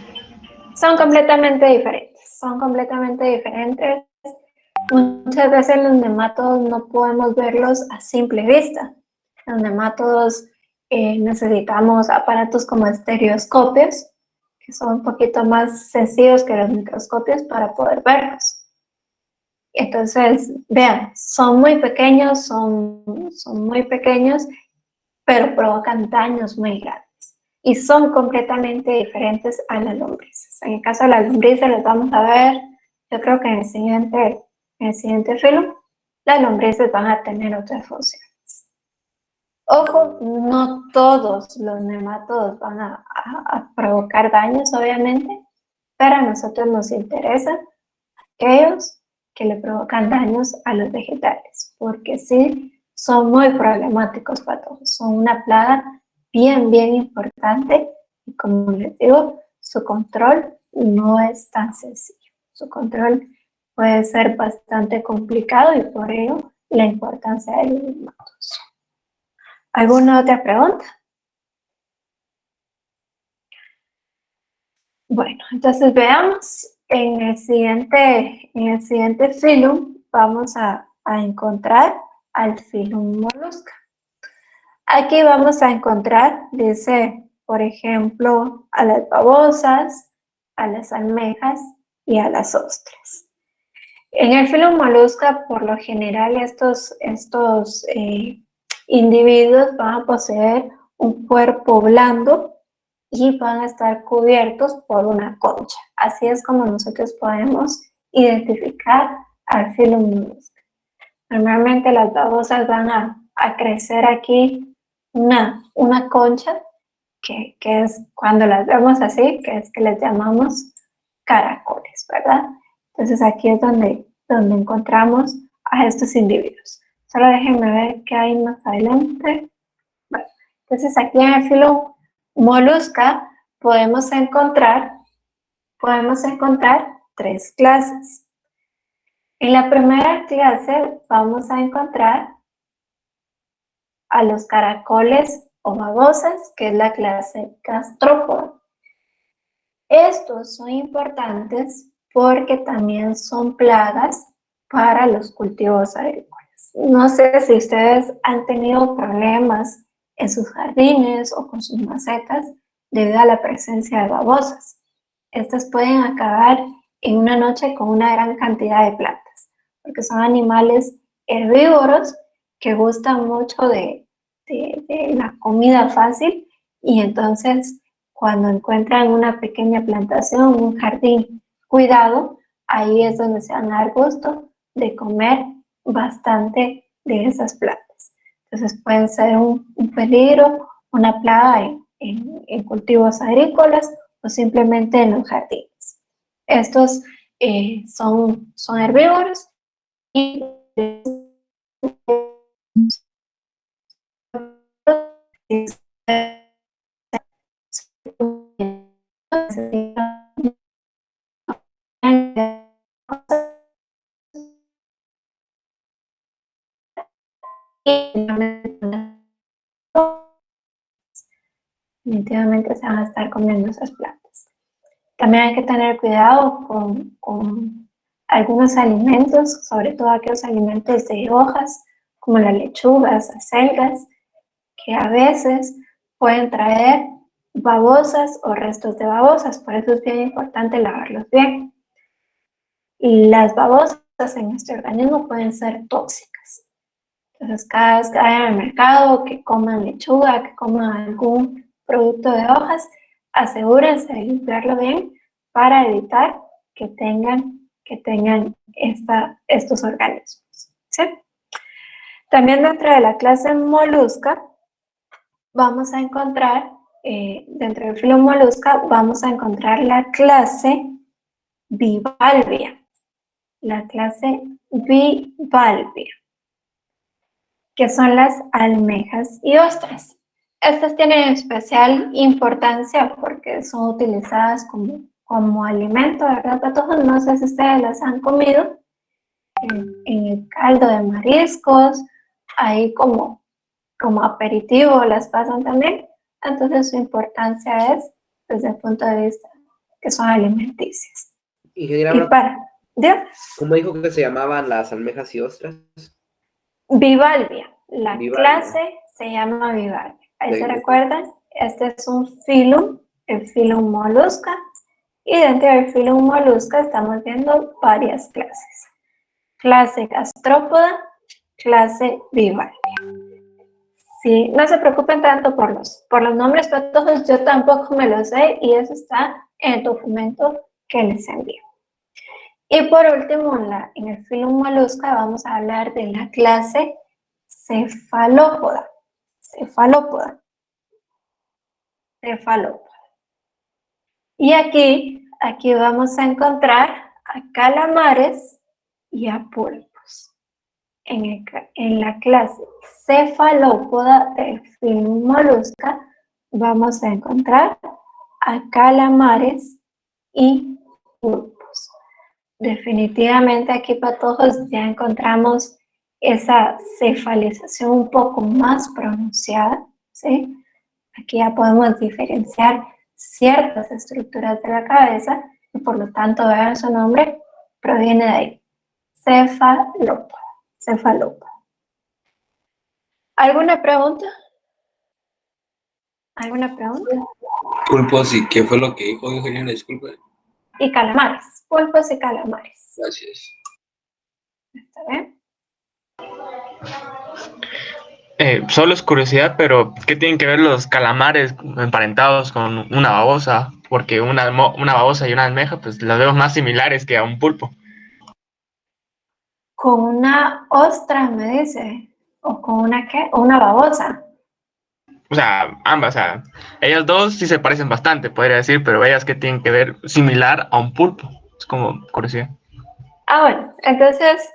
Speaker 1: Son completamente diferentes. Son completamente diferentes. Muchas veces los nematodos no podemos verlos a simple vista. Los nematodos necesitamos aparatos como estereoscopios, que son un poquito más sencillos que los microscopios para poder verlos. Entonces, vean, son muy pequeños, pero provocan daños muy grandes. Y son completamente diferentes a las lombrices. En el caso de las lombrices, las vamos a ver, yo creo que en el siguiente filo, las lombrices van a tener otras funciones. Ojo, no todos los nematodos van a provocar daños, obviamente, pero a nosotros nos interesan aquellos que le provocan daños a los vegetales, porque sí son muy problemáticos para todos. Son una plaga bien importante y, como les digo, su control no es tan sencillo. Su control puede ser bastante complicado y por ello la importancia de los nematodos. ¿Alguna otra pregunta? Bueno, entonces veamos en el siguiente filum vamos a encontrar al filum molusca. Aquí vamos a encontrar, dice, por ejemplo, a las babosas, a las almejas y a las ostras. En el filum molusca, por lo general, estos individuos van a poseer un cuerpo blando y van a estar cubiertos por una concha. Así es como nosotros podemos identificar al filum molusca. Normalmente las babosas van a crecer aquí una concha, que es cuando las vemos así, que es que les llamamos caracoles, ¿verdad? Entonces aquí es donde encontramos a estos individuos. Solo déjenme ver qué hay más adelante. Bueno, entonces aquí en el filo molusca podemos encontrar 3 clases. En la primera clase vamos a encontrar a los caracoles o babosas, que es la clase gastrópoda. Estos son importantes porque también son plagas para los cultivos agrícolas. No sé si ustedes han tenido problemas en sus jardines o con sus macetas debido a la presencia de babosas. Estas pueden acabar en una noche con una gran cantidad de plantas, porque son animales herbívoros que gustan mucho de la comida fácil, y entonces cuando encuentran una pequeña plantación, un jardín cuidado, ahí es donde se van a dar gusto de comer bastante de esas plantas. Entonces pueden ser un peligro, una plaga en cultivos agrícolas o simplemente en los jardines. Estos son herbívoros y definitivamente se van a estar comiendo esas plantas. También hay que tener cuidado con algunos alimentos, sobre todo aquellos alimentos de hojas, como las lechugas, acelgas, que a veces pueden traer babosas o restos de babosas, por eso es bien importante lavarlos bien. Y las babosas en este organismo pueden ser tóxicas. Entonces, cada vez que vayan al mercado, que coman lechuga, que coman algún producto de hojas, asegúrense de limpiarlo bien para evitar que tengan estos organismos, ¿sí? También dentro de la clase molusca vamos a encontrar, dentro del filo molusca, vamos a encontrar la clase bivalvia. La clase bivalvia, que son las almejas y ostras. Estas tienen especial importancia porque son utilizadas como alimento, ¿verdad, patojos? No sé si ustedes las han comido en el caldo de mariscos, ahí como aperitivo las pasan también. Entonces su importancia es desde el punto de vista que son alimenticias.
Speaker 10: Ingeniera,
Speaker 1: Y para, ¿Dios?
Speaker 10: ¿cómo dijo que se llamaban las almejas y ostras?
Speaker 1: Bivalvia. La
Speaker 10: Bivalvia.
Speaker 1: clase se llama bivalvia. Ahí se
Speaker 10: Sí.
Speaker 1: recuerdan, este es un filum, el filum molusca, y dentro del filum molusca estamos viendo varias clases. Clase gastrópoda, clase bivalvia. Sí, no se preocupen tanto por los nombres patojos, yo tampoco me los sé y eso está en el documento que les envío. Y por último, en el filum molusca vamos a hablar de la clase cefalópoda. Cefalópoda. Y aquí vamos a encontrar a calamares y a pulpos. En la clase cefalópoda del filum molusca vamos a encontrar a calamares y pulpos. Definitivamente aquí, patojos, ya encontramos esa cefalización un poco más pronunciada, ¿sí? Aquí ya podemos diferenciar ciertas estructuras de la cabeza y por lo tanto, vean su nombre, proviene de ahí. Cefalópoda. ¿Alguna pregunta? ¿Alguna pregunta?
Speaker 8: Pulpos, ¿y qué fue lo que dijo, ingeniero? Disculpe.
Speaker 1: Y calamares, pulpos y calamares.
Speaker 8: Gracias.
Speaker 1: ¿Está bien?
Speaker 9: Solo es curiosidad, pero ¿qué tienen que ver los calamares emparentados con una babosa? Porque una babosa y una almeja, pues las veo más similares que a un pulpo.
Speaker 1: Con una ostra, me dice. ¿O con una qué? ¿O una babosa?
Speaker 9: o sea, ambas, o sea, ellas dos sí se parecen bastante, podría decir, pero ellas que tienen que ver similar a un pulpo. Es como curiosidad.
Speaker 1: Bueno, entonces,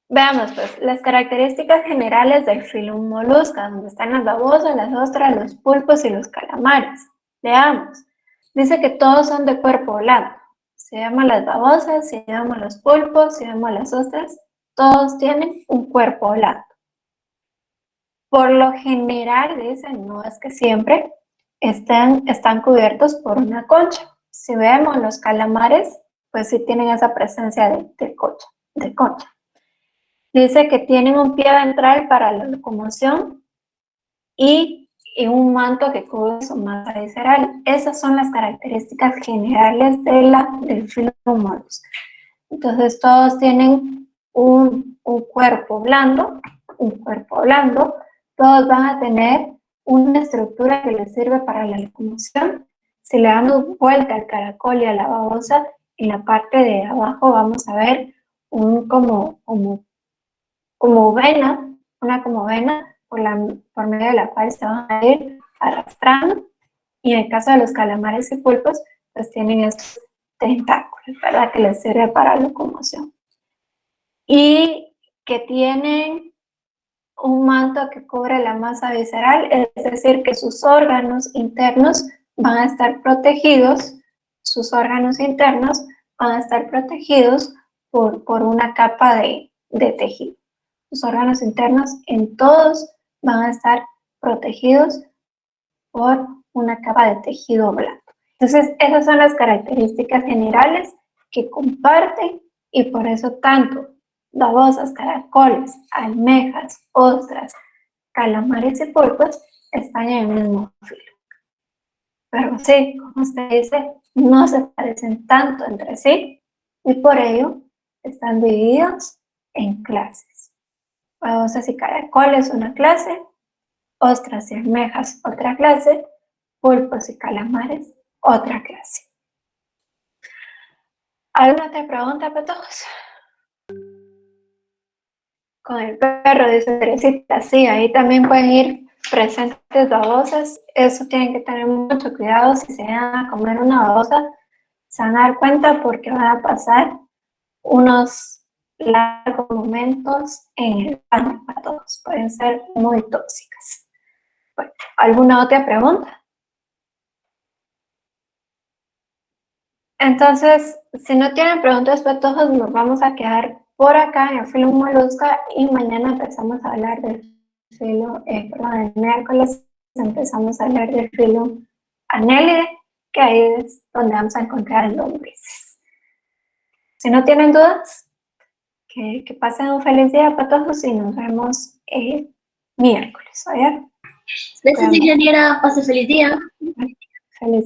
Speaker 1: veamos pues, las características generales del filum molusca, donde están las babosas, las ostras, los pulpos y los calamares. Veamos. Dice que todos son de cuerpo blando. Si vemos las babosas, si vemos los pulpos, si vemos las ostras, todos tienen un cuerpo blando. Por lo general, dicen, no es que siempre, están cubiertos por una concha. Si vemos los calamares, pues sí tienen esa presencia de concha. Dice que tienen un pie ventral para la locomoción y un manto que cubre su masa visceral. Esas son las características generales del filum molusca. Entonces todos tienen un cuerpo blando, todos van a tener una estructura que les sirve para la locomoción. Si le damos vuelta al caracol y a la babosa, en la parte de abajo vamos a ver como vena, por medio de la cual se van a ir arrastrando. Y en el caso de los calamares y pulpos, pues tienen estos tentáculos, ¿verdad? Que les sirve para la locomoción. Y que tienen un manto que cubre la masa visceral, es decir, que sus órganos internos van a estar protegidos, por una capa de tejido. Los órganos internos en todos van a estar protegidos por una capa de tejido blando. Entonces, esas son las características generales que comparten y por eso tanto babosas, caracoles, almejas, ostras, calamares y pulpos están en el mismo filo. Pero sí, como usted dice, no se parecen tanto entre sí y por ello están divididos en clases. Babosas y caracoles, una clase; ostras y almejas, otra clase; pulpos y calamares, otra clase. ¿Alguna otra pregunta, patojos? Con el perro, dice Teresita, sí, ahí también pueden ir presentes babosas. Eso tienen que tener mucho cuidado. Si se van a comer una babosa, se van a dar cuenta porque van a pasar unos largos momentos en el baño para todos. Pueden ser muy tóxicas. Bueno, ¿alguna otra pregunta? Entonces, si no tienen preguntas, patojos, nos vamos a quedar por acá en el filum molusca y mañana empezamos a hablar del el miércoles empezamos a hablar del filum Annelide, que ahí es donde vamos a encontrar lombrices. Si no tienen dudas, que pasen un feliz día, patojos, y nos vemos el miércoles. ¿Oye?
Speaker 2: Gracias, ingeniera. Pase feliz día.
Speaker 1: Feliz día.